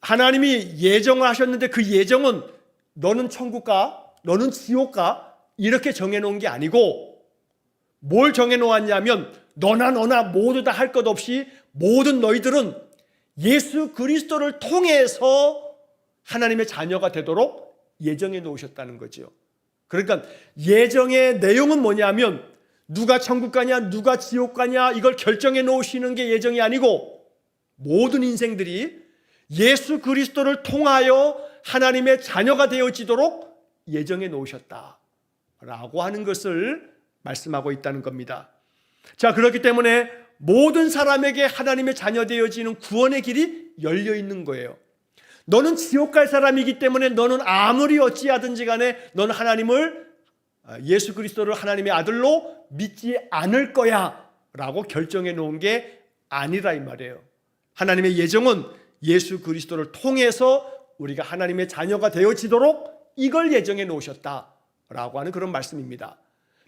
하나님이 예정을 하셨는데 그 예정은 너는 천국 가, 너는 지옥 가 이렇게 정해놓은 게 아니고 뭘 정해놓았냐면 너나 모두 다 할 것 없이 모든 너희들은 예수 그리스도를 통해서 하나님의 자녀가 되도록 예정해 놓으셨다는 거죠. 그러니까 예정의 내용은 뭐냐면 누가 천국 가냐 누가 지옥 가냐 이걸 결정해 놓으시는 게 예정이 아니고 모든 인생들이 예수 그리스도를 통하여 하나님의 자녀가 되어지도록 예정해 놓으셨다라고 하는 것을 말씀하고 있다는 겁니다. 자, 그렇기 때문에 모든 사람에게 하나님의 자녀 되어지는 구원의 길이 열려 있는 거예요. 너는 지옥 갈 사람이기 때문에 너는 아무리 어찌하든지 간에 너는 하나님을 예수 그리스도를 하나님의 아들로 믿지 않을 거야 라고 결정해 놓은 게 아니라 이 말이에요. 하나님의 예정은 예수 그리스도를 통해서 우리가 하나님의 자녀가 되어지도록 이걸 예정해 놓으셨다라고 하는 그런 말씀입니다.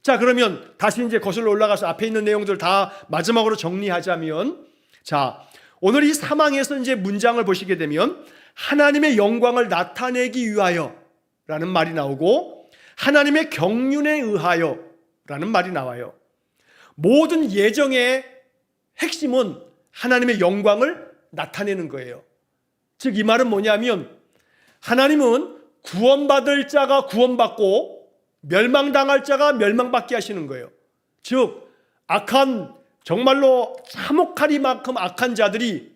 자, 그러면 다시 이제 거슬러 올라가서 앞에 있는 내용들 다 마지막으로 정리하자면, 자, 오늘 이 사망에서 이제 문장을 보시게 되면 하나님의 영광을 나타내기 위하여 라는 말이 나오고 하나님의 경륜에 의하여 라는 말이 나와요. 모든 예정의 핵심은 하나님의 영광을 나타내는 거예요. 즉 이 말은 뭐냐면 하나님은 구원받을 자가 구원받고 멸망당할 자가 멸망받게 하시는 거예요. 즉 악한 정말로 참혹하리만큼 악한 자들이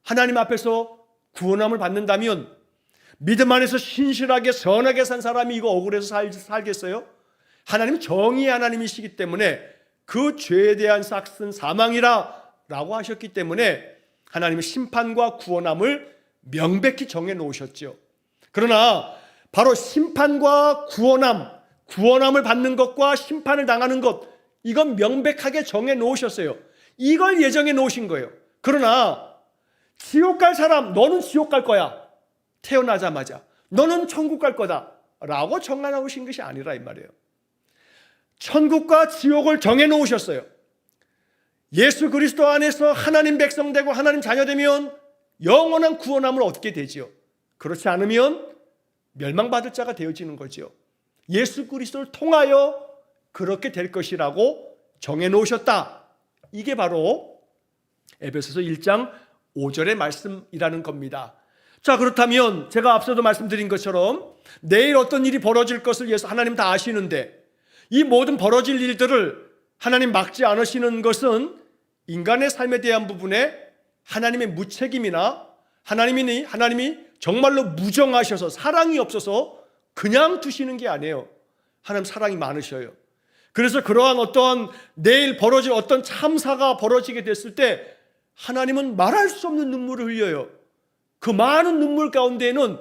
하나님 앞에서 구원함을 받는다면 믿음 안에서 신실하게 선하게 산 사람이 이거 억울해서 살겠어요? 하나님 정의의 하나님이시기 때문에 그 죄에 대한 삭은 사망이라 라고 하셨기 때문에 하나님의 심판과 구원함을 명백히 정해 놓으셨죠. 그러나 바로 심판과 구원함을 받는 것과 심판을 당하는 것, 이건 명백하게 정해 놓으셨어요. 이걸 예정해 놓으신 거예요. 그러나 지옥 갈 사람, 너는 지옥 갈 거야. 태어나자마자. 너는 천국 갈 거다. 라고 정해 놓으신 것이 아니라 이 말이에요. 천국과 지옥을 정해 놓으셨어요. 예수 그리스도 안에서 하나님 백성 되고 하나님 자녀 되면 영원한 구원함을 얻게 되지요. 그렇지 않으면 멸망받을 자가 되어지는 거죠. 예수 그리스도를 통하여 그렇게 될 것이라고 정해 놓으셨다. 이게 바로 에베소서 1장 5절의 말씀이라는 겁니다. 자, 그렇다면 제가 앞서도 말씀드린 것처럼 내일 어떤 일이 벌어질 것을 하나님 다 아시는데 이 모든 벌어질 일들을 하나님 막지 않으시는 것은 인간의 삶에 대한 부분에 하나님의 무책임이나 하나님이 정말로 무정하셔서 사랑이 없어서 그냥 두시는 게 아니에요. 하나님 사랑이 많으셔요. 그래서 그러한 어떤 내일 벌어질 어떤 참사가 벌어지게 됐을 때 하나님은 말할 수 없는 눈물을 흘려요. 그 많은 눈물 가운데에는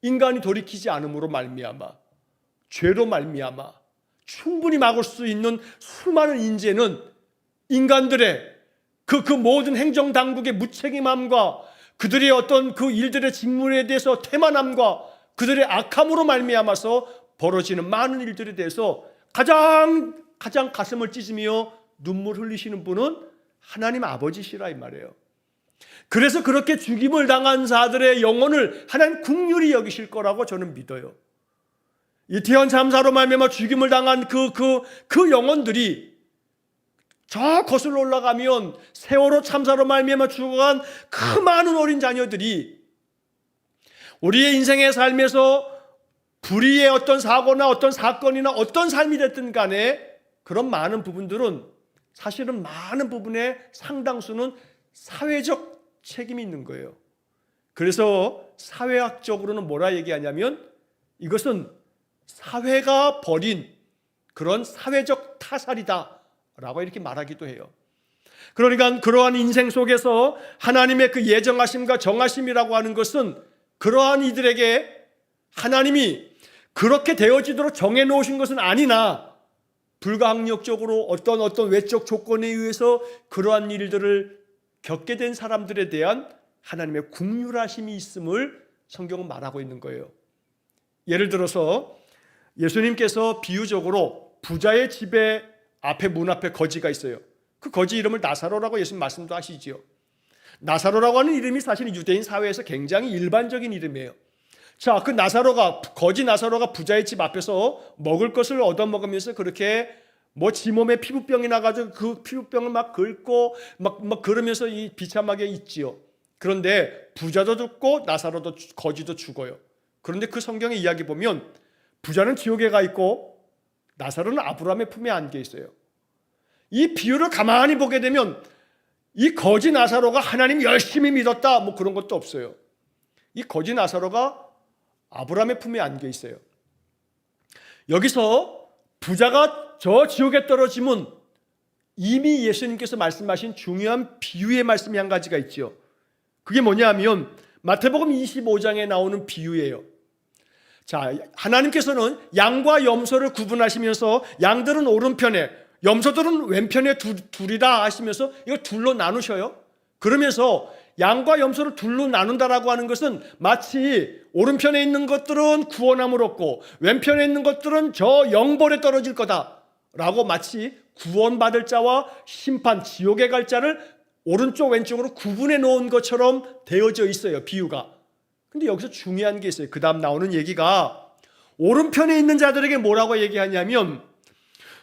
인간이 돌이키지 않음으로 말미암아, 죄로 말미암아 충분히 막을 수 있는 수많은 인재는 인간들의 그 모든 행정당국의 무책임함과 그들의 어떤 그 일들의 직무에 대해서 태만함과 그들의 악함으로 말미암아서 벌어지는 많은 일들에 대해서 가장 가슴을 찢으며 눈물 흘리시는 분은 하나님 아버지시라 이 말이에요. 그래서 그렇게 죽임을 당한 자들의 영혼을 하나님 긍휼히 여기실 거라고 저는 믿어요. 이태원 참사로 말미암아 죽임을 당한 그 영혼들이 저 거슬러 올라가면 세월호 참사로 말미암아 죽어간 그 많은 어린 자녀들이 우리의 인생의 삶에서 불의의 어떤 사고나 어떤 사건이나 어떤 삶이 됐든 간에 그런 많은 부분들은 사실은 많은 부분의 상당수는 사회적 책임이 있는 거예요. 그래서 사회학적으로는 뭐라 얘기하냐면 이것은 사회가 벌인 그런 사회적 타살이다 라고 이렇게 말하기도 해요. 그러니까 그러한 인생 속에서 하나님의 그 예정하심과 정하심이라고 하는 것은 그러한 이들에게 하나님이 그렇게 되어지도록 정해놓으신 것은 아니나 불가항력적으로 어떤 외적 조건에 의해서 그러한 일들을 겪게 된 사람들에 대한 하나님의 긍휼하심이 있음을 성경은 말하고 있는 거예요. 예를 들어서 예수님께서 비유적으로 부자의 집에 문 앞에 거지가 있어요. 그 거지 이름을 나사로라고 예수님 말씀도 하시지요. 나사로라고 하는 이름이 사실 유대인 사회에서 굉장히 일반적인 이름이에요. 자, 그 거지 나사로가 부자의 집 앞에서 먹을 것을 얻어먹으면서 그렇게 지 몸에 피부병이 나가지고 그 피부병을 막 긁고 막 그러면서 이 비참하게 있지요. 그런데 부자도 죽고 나사로도 거지도 죽어요. 그런데 그 성경의 이야기 보면 부자는 지옥에 가 있고 나사로는 아브라함의 품에 안겨 있어요. 이 비유를 가만히 보게 되면 이 거지 나사로가 하나님 열심히 믿었다 그런 것도 없어요. 이 거지 나사로가 아브라함의 품에 안겨 있어요. 여기서 부자가 저 지옥에 떨어지면 이미 예수님께서 말씀하신 중요한 비유의 말씀이 한 가지가 있죠. 그게 뭐냐 하면 마태복음 25장에 나오는 비유예요. 자, 하나님께서는 양과 염소를 구분하시면서 양들은 오른편에 염소들은 왼편에 둘이다 하시면서 이거 둘로 나누셔요. 그러면서 양과 염소를 둘로 나눈다라고 하는 것은 마치 오른편에 있는 것들은 구원함을 얻고 왼편에 있는 것들은 저 영벌에 떨어질 거다라고 마치 구원받을 자와 심판 지옥에 갈 자를 오른쪽 왼쪽으로 구분해 놓은 것처럼 되어져 있어요, 비유가. 근데 여기서 중요한 게 있어요. 그 다음 나오는 얘기가 오른편에 있는 자들에게 뭐라고 얘기하냐면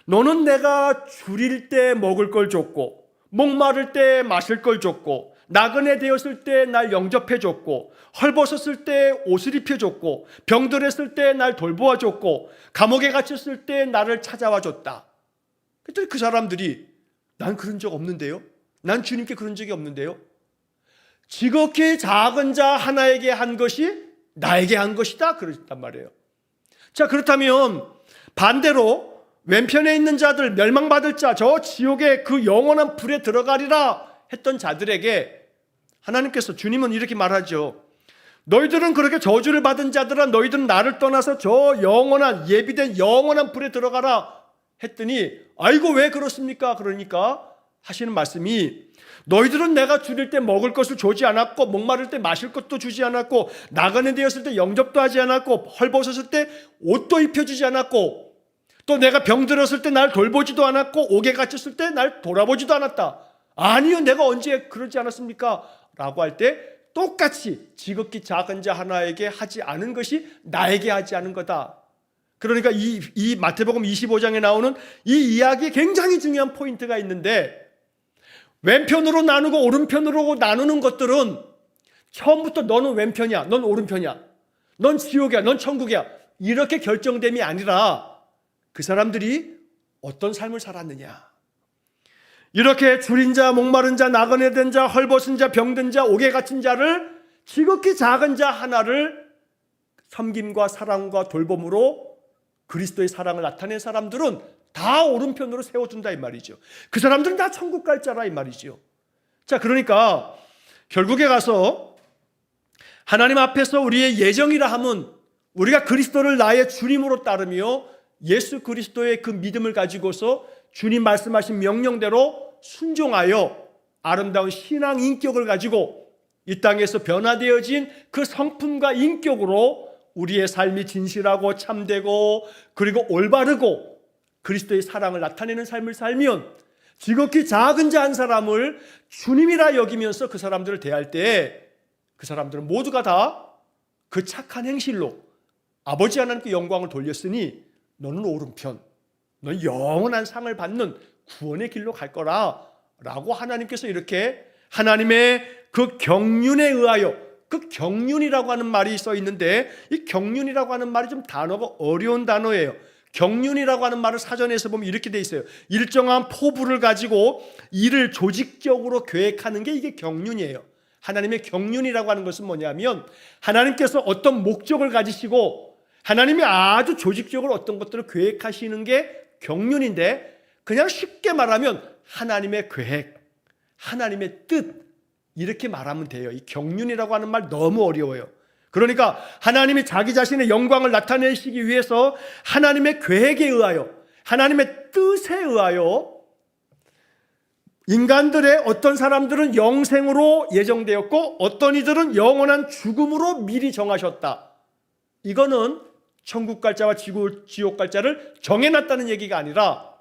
너는 내가 줄일 때 먹을 걸 줬고 목마를 때 마실 걸 줬고 나그네 되었을 때 날 영접해 줬고 헐벗었을 때 옷을 입혀 줬고 병들었을 때 날 돌보아 줬고 감옥에 갇혔을 때 나를 찾아와 줬다. 그랬더니 그 사람들이 난 그런 적 없는데요? 난 주님께 그런 적이 없는데요? 지극히 작은 자 하나에게 한 것이 나에게 한 것이다 그랬단 말이에요. 자, 그렇다면 반대로 왼편에 있는 자들, 멸망받을 자, 저 지옥의 그 영원한 불에 들어가리라 했던 자들에게 하나님께서, 주님은 이렇게 말하죠. 너희들은 그렇게 저주를 받은 자들아, 너희들은 나를 떠나서 저 영원한, 예비된 영원한 불에 들어가라 했더니 아이고 왜 그렇습니까? 그러니까 하시는 말씀이 너희들은 내가 줄일 때 먹을 것을 주지 않았고 목마를 때 마실 것도 주지 않았고 나그네 되었을 때 영접도 하지 않았고 헐벗었을 때 옷도 입혀주지 않았고 또 내가 병들었을 때 날 돌보지도 않았고 옥에 갇혔을 때 날 돌아보지도 않았다. 아니요, 내가 언제 그러지 않았습니까? 라고 할 때 똑같이 지극히 작은 자 하나에게 하지 않은 것이 나에게 하지 않은 거다. 그러니까 이 마태복음 25장에 나오는 이 이야기에 굉장히 중요한 포인트가 있는데 왼편으로 나누고 오른편으로 나누는 것들은 처음부터 너는 왼편이야, 넌 오른편이야, 넌 지옥이야, 넌 천국이야 이렇게 결정됨이 아니라 그 사람들이 어떤 삶을 살았느냐, 이렇게 줄인 자, 목마른 자, 나그네 된 자, 헐벗은 자, 병든 자, 옥에 갇힌 자를 지극히 작은 자 하나를 섬김과 사랑과 돌봄으로 그리스도의 사랑을 나타낸 사람들은 다 오른편으로 세워준다 이 말이죠. 그 사람들은 다 천국 갈 자라 이 말이죠. 자, 그러니까 결국에 가서 하나님 앞에서 우리의 예정이라 함은 우리가 그리스도를 나의 주님으로 따르며 예수 그리스도의 그 믿음을 가지고서 주님 말씀하신 명령대로 순종하여 아름다운 신앙 인격을 가지고 이 땅에서 변화되어진 그 성품과 인격으로 우리의 삶이 진실하고 참되고 그리고 올바르고 그리스도의 사랑을 나타내는 삶을 살면 지극히 작은 자 한 사람을 주님이라 여기면서 그 사람들을 대할 때 그 사람들은 모두가 다 그 착한 행실로 아버지 하나님께 영광을 돌렸으니 너는 오른편, 너는 영원한 상을 받는 구원의 길로 갈 거라 라고 하나님께서 이렇게 하나님의 그 경륜에 의하여, 그 경륜이라고 하는 말이 써 있는데 이 경륜이라고 하는 말이 좀 단어가 어려운 단어예요. 경륜이라고 하는 말을 사전에서 보면 이렇게 돼 있어요. 일정한 포부를 가지고 일을 조직적으로 계획하는 게 이게 경륜이에요. 하나님의 경륜이라고 하는 것은 뭐냐면 하나님께서 어떤 목적을 가지시고 하나님이 아주 조직적으로 어떤 것들을 계획하시는 게 경륜인데, 그냥 쉽게 말하면 하나님의 계획, 하나님의 뜻, 이렇게 말하면 돼요. 이 경륜이라고 하는 말 너무 어려워요. 그러니까 하나님이 자기 자신의 영광을 나타내시기 위해서 하나님의 계획에 의하여, 하나님의 뜻에 의하여 인간들의 어떤 사람들은 영생으로 예정되었고 어떤 이들은 영원한 죽음으로 미리 정하셨다. 이거는 천국 갈 자와 지옥 갈 자를 정해놨다는 얘기가 아니라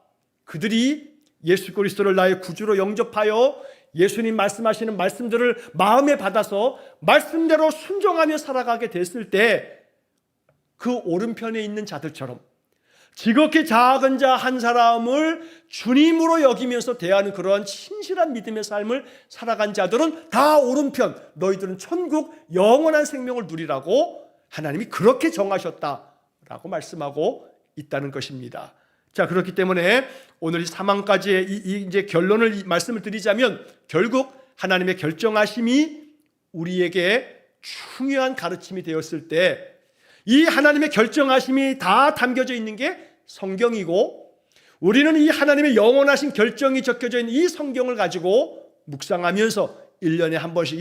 그들이 예수 그리스도를 나의 구주로 영접하여 예수님 말씀하시는 말씀들을 마음에 받아서 말씀대로 순종하며 살아가게 됐을 때 그 오른편에 있는 자들처럼 지극히 작은 자 한 사람을 주님으로 여기면서 대하는 그러한 신실한 믿음의 삶을 살아간 자들은 다 오른편, 너희들은 천국 영원한 생명을 누리라고 하나님이 그렇게 정하셨다라고 말씀하고 있다는 것입니다. 자, 그렇기 때문에 오늘 이 사망까지의 이제 결론을 말씀을 드리자면 결국 하나님의 결정하심이 우리에게 중요한 가르침이 되었을 때 이 하나님의 결정하심이 다 담겨져 있는 게 성경이고 우리는 이 하나님의 영원하신 결정이 적혀져 있는 이 성경을 가지고 묵상하면서 1년에 한 번씩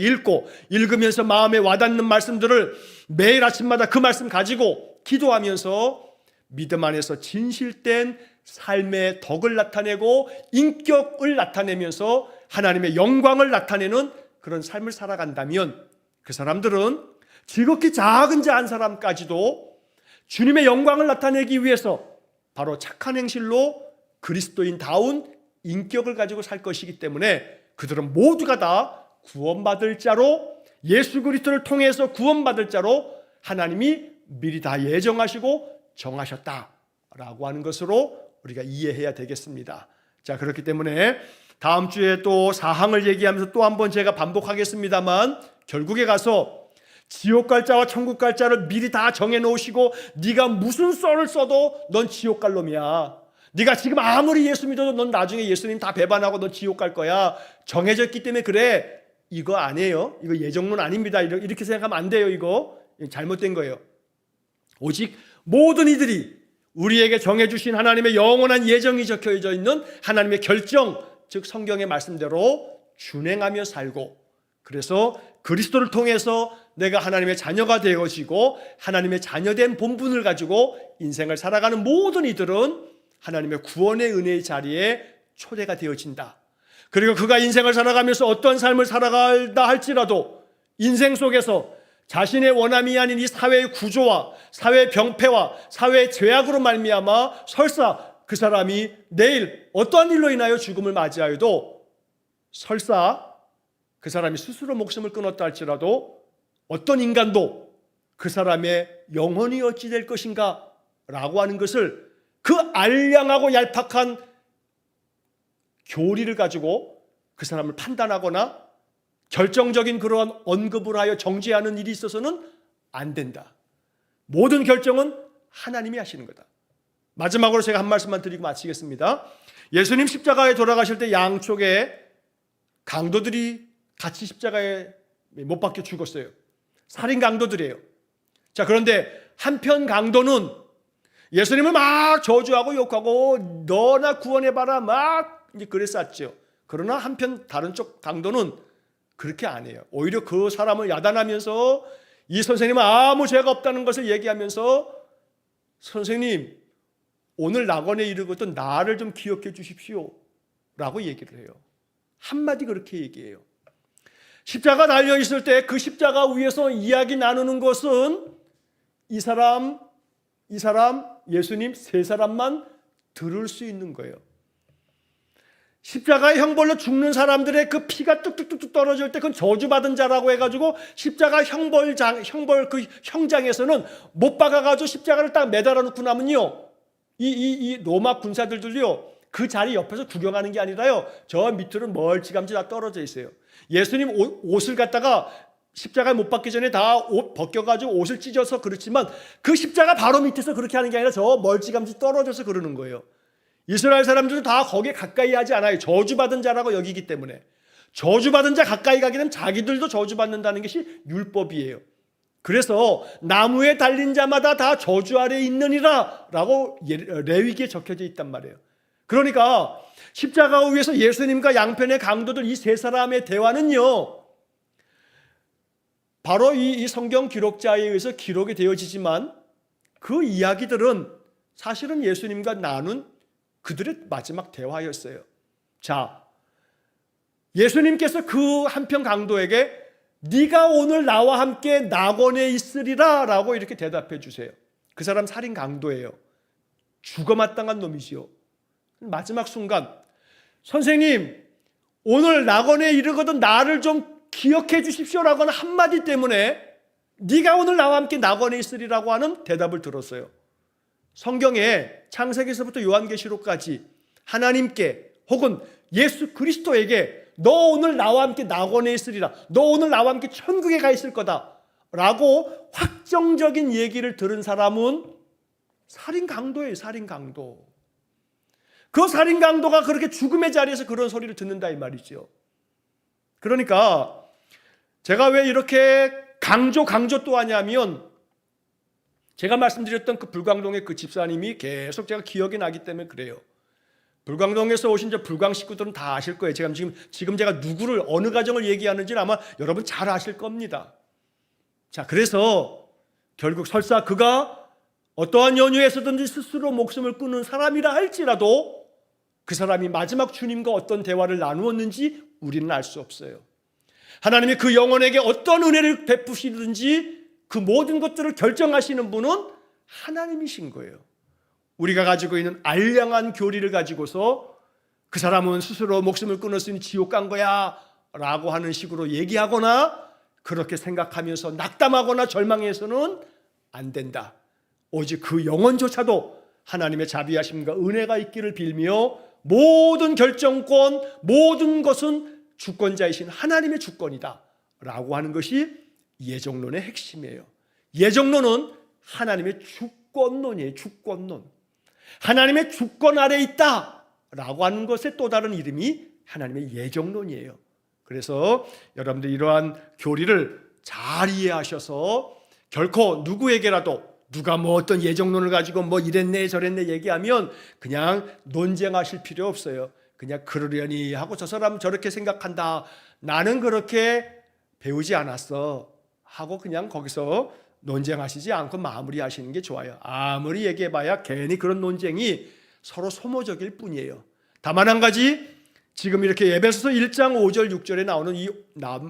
읽으면서 마음에 와닿는 말씀들을 매일 아침마다 그 말씀 가지고 기도하면서 믿음 안에서 진실된 삶의 덕을 나타내고 인격을 나타내면서 하나님의 영광을 나타내는 그런 삶을 살아간다면 그 사람들은 지극히 작은 자 한 사람까지도 주님의 영광을 나타내기 위해서 바로 착한 행실로 그리스도인다운 인격을 가지고 살 것이기 때문에 그들은 모두가 다 구원받을 자로, 예수 그리스도를 통해서 구원받을 자로 하나님이 미리 다 예정하시고 정하셨다라고 하는 것으로 우리가 이해해야 되겠습니다. 자, 그렇기 때문에 다음 주에 또 사항을 얘기하면서 또 한번 제가 반복하겠습니다만 결국에 가서 지옥 갈 자와 천국 갈 자를 미리 다 정해놓으시고 네가 무슨 썰을 써도 넌 지옥 갈 놈이야, 네가 지금 아무리 예수 믿어도 넌 나중에 예수님 다 배반하고 넌 지옥 갈 거야, 정해졌기 때문에 그래, 이거 아니에요. 이거 예정론 아닙니다. 이렇게 생각하면 안 돼요. 이거 잘못된 거예요. 오직 모든 이들이 우리에게 정해주신 하나님의 영원한 예정이 적혀져 있는 하나님의 결정, 즉 성경의 말씀대로 준행하며 살고, 그래서 그리스도를 통해서 내가 하나님의 자녀가 되어지고 하나님의 자녀된 본분을 가지고 인생을 살아가는 모든 이들은 하나님의 구원의 은혜의 자리에 초대가 되어진다. 그리고 그가 인생을 살아가면서 어떤 삶을 살아간다 할지라도 인생 속에서 자신의 원함이 아닌 이 사회의 구조와 사회의 병폐와 사회의 죄악으로 말미암아 설사 그 사람이 내일 어떠한 일로 인하여 죽음을 맞이하여도 설사 그 사람이 스스로 목숨을 끊었다 할지라도 어떤 인간도 그 사람의 영혼이 어찌 될 것인가 라고 하는 것을 그 알량하고 얄팍한 교리를 가지고 그 사람을 판단하거나 결정적인 그러한 언급을 하여 정죄하는 일이 있어서는 안 된다. 모든 결정은 하나님이 하시는 거다. 마지막으로 제가 한 말씀만 드리고 마치겠습니다. 예수님 십자가에 돌아가실 때 양쪽에 강도들이 같이 십자가에 못 박혀 죽었어요. 살인 강도들이에요. 자, 그런데 한편 강도는 예수님을 막 저주하고 욕하고 너나 구원해봐라 막 이제 그랬었죠. 그러나 한편 다른 쪽 강도는 그렇게 안 해요. 오히려 그 사람을 야단하면서 이 선생님은 아무 죄가 없다는 것을 얘기하면서 선생님, 오늘 낙원에 이르거든 나를 좀 기억해 주십시오 라고 얘기를 해요. 한마디 그렇게 얘기해요. 십자가 달려 있을 때 그 십자가 위에서 이야기 나누는 것은 이 사람, 예수님 세 사람만 들을 수 있는 거예요. 십자가의 형벌로 죽는 사람들의 그 피가 뚝뚝뚝 떨어질 때 그건 저주받은 자라고 해가지고 십자가 형벌 그 형장에서는 못 박아가지고 십자가를 딱 매달아 놓고 나면요, 이 로마 군사들도요 그 자리 옆에서 구경하는 게 아니라요, 저 밑으로 멀찌감치 다 떨어져 있어요. 예수님 옷을 갖다가 십자가에 못 박기 전에 다 옷 벗겨가지고 옷을 찢어서 그렇지만 그 십자가 바로 밑에서 그렇게 하는 게 아니라 저 멀찌감치 떨어져서 그러는 거예요. 이스라엘 사람들도 다 거기에 가까이 하지 않아요. 저주받은 자라고 여기기 때문에. 저주받은 자 가까이 가게 되면 자기들도 저주받는다는 것이 율법이에요. 그래서 나무에 달린 자마다 다 저주 아래에 있느니라 라고 레위기에 적혀져 있단 말이에요. 그러니까 십자가 위에서 예수님과 양편의 강도들 이 세 사람의 대화는요, 바로 이 성경 기록자에 의해서 기록이 되어지지만 그 이야기들은 사실은 예수님과 나눈 그들의 마지막 대화였어요. 자, 예수님께서 그 한편 강도에게 네가 오늘 나와 함께 낙원에 있으리라 라고 이렇게 대답해 주세요. 그 사람 살인 강도예요. 죽어마땅한 놈이지요. 마지막 순간, 선생님 오늘 낙원에 이르거든 나를 좀 기억해 주십시오라고 하는 한마디 때문에 네가 오늘 나와 함께 낙원에 있으리라고 하는 대답을 들었어요. 성경에 창세기에서부터 요한계시록까지 하나님께 혹은 예수 그리스도에게 너 오늘 나와 함께 낙원에 있으리라, 너 오늘 나와 함께 천국에 가 있을 거다 라고 확정적인 얘기를 들은 사람은 살인 강도예요. 살인 강도. 그 살인 강도가 그렇게 죽음의 자리에서 그런 소리를 듣는다 이 말이죠. 그러니까 제가 왜 이렇게 강조 또 하냐면, 제가 말씀드렸던 그 불광동의 그 집사님이 계속 제가 기억이 나기 때문에 그래요. 불광동에서 오신 저 불광 식구들은 다 아실 거예요. 지금 제가 누구를 어느 가정을 얘기하는지는 아마 여러분 잘 아실 겁니다. 자, 그래서 결국 설사 그가 어떠한 연유에서든지 스스로 목숨을 끊는 사람이라 할지라도 그 사람이 마지막 주님과 어떤 대화를 나누었는지 우리는 알 수 없어요. 하나님이 그 영혼에게 어떤 은혜를 베푸시든지 그 모든 것들을 결정하시는 분은 하나님이신 거예요. 우리가 가지고 있는 알량한 교리를 가지고서 그 사람은 스스로 목숨을 끊었으니 지옥 간 거야 라고 하는 식으로 얘기하거나 그렇게 생각하면서 낙담하거나 절망해서는 안 된다. 오직 그 영혼조차도 하나님의 자비하심과 은혜가 있기를 빌며 모든 결정권, 모든 것은 주권자이신 하나님의 주권이다 라고 하는 것이 예정론의 핵심이에요. 예정론은 하나님의 주권론이에요. 주권론. 하나님의 주권 아래에 있다 라고 하는 것의 또 다른 이름이 하나님의 예정론이에요. 그래서 여러분들 이러한 교리를 잘 이해하셔서 결코 누구에게라도 누가 뭐 어떤 예정론을 가지고 뭐 이랬네 저랬네 얘기하면 그냥 논쟁하실 필요 없어요. 그냥 그러려니 하고 저 사람 저렇게 생각한다, 나는 그렇게 배우지 않았어 하고 그냥 거기서 논쟁하시지 않고 마무리하시는 게 좋아요. 아무리 얘기해봐야 괜히 그런 논쟁이 서로 소모적일 뿐이에요. 다만 한 가지, 지금 이렇게 에베소서 1장 5절 6절에 나오는 이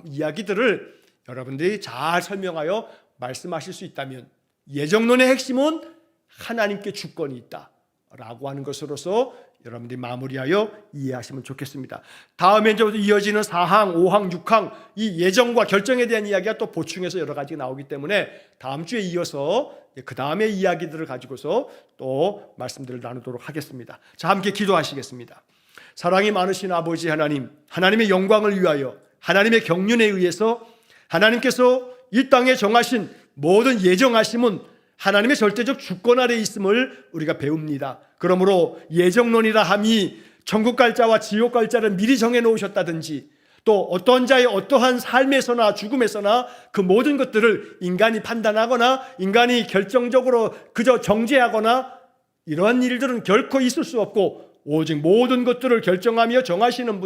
이야기들을 여러분들이 잘 설명하여 말씀하실 수 있다면 예정론의 핵심은 하나님께 주권이 있다 라고 하는 것으로서 여러분들이 마무리하여 이해하시면 좋겠습니다. 다음에 이제 이어지는 4항, 5항, 6항 이 예정과 결정에 대한 이야기가 또 보충해서 여러 가지 나오기 때문에 다음 주에 이어서 그 다음의 이야기들을 가지고서 또 말씀들을 나누도록 하겠습니다. 자, 함께 기도하시겠습니다. 사랑이 많으신 아버지 하나님, 하나님의 영광을 위하여 하나님의 경륜에 의해서 하나님께서 이 땅에 정하신 모든 예정하심은 하나님의 절대적 주권 아래에 있음을 우리가 배웁니다. 그러므로 예정론이라 함이 천국 갈 자와 지옥 갈 자를 미리 정해 놓으셨다든지 또 어떤 자의 어떠한 삶에서나 죽음에서나 그 모든 것들을 인간이 판단하거나 인간이 결정적으로 그저 정죄하거나 이러한 일들은 결코 있을 수 없고 오직 모든 것들을 결정하며 정하시는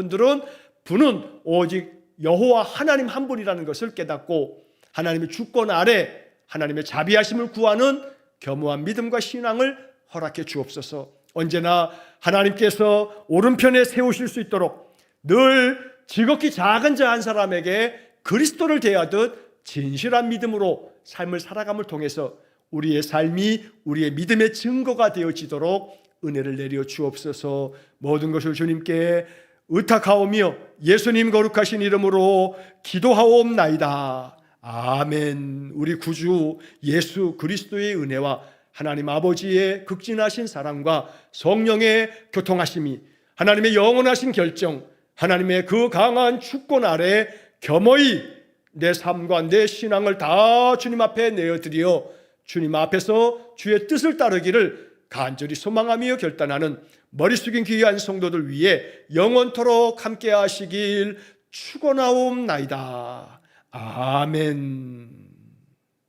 분은 오직 여호와 하나님 한 분이라는 것을 깨닫고 하나님의 주권 아래 하나님의 자비하심을 구하는 겸허한 믿음과 신앙을 허락해 주옵소서. 언제나 하나님께서 오른편에 세우실 수 있도록 늘 지극히 작은 자 한 사람에게 그리스도를 대하듯 진실한 믿음으로 삶을 살아감을 통해서 우리의 삶이 우리의 믿음의 증거가 되어지도록 은혜를 내려 주옵소서. 모든 것을 주님께 의탁하오며 예수님 거룩하신 이름으로 기도하옵나이다. 아멘. 우리 구주 예수 그리스도의 은혜와 하나님 아버지의 극진하신 사랑과 성령의 교통하심이, 하나님의 영원하신 결정, 하나님의 그 강한 주권 아래 겸허히 내 삶과 내 신앙을 다 주님 앞에 내어드려 주님 앞에서 주의 뜻을 따르기를 간절히 소망하며 결단하는 머리 숙인 귀한 성도들 위해 영원토록 함께 하시길 축원하옵나이다. 아멘.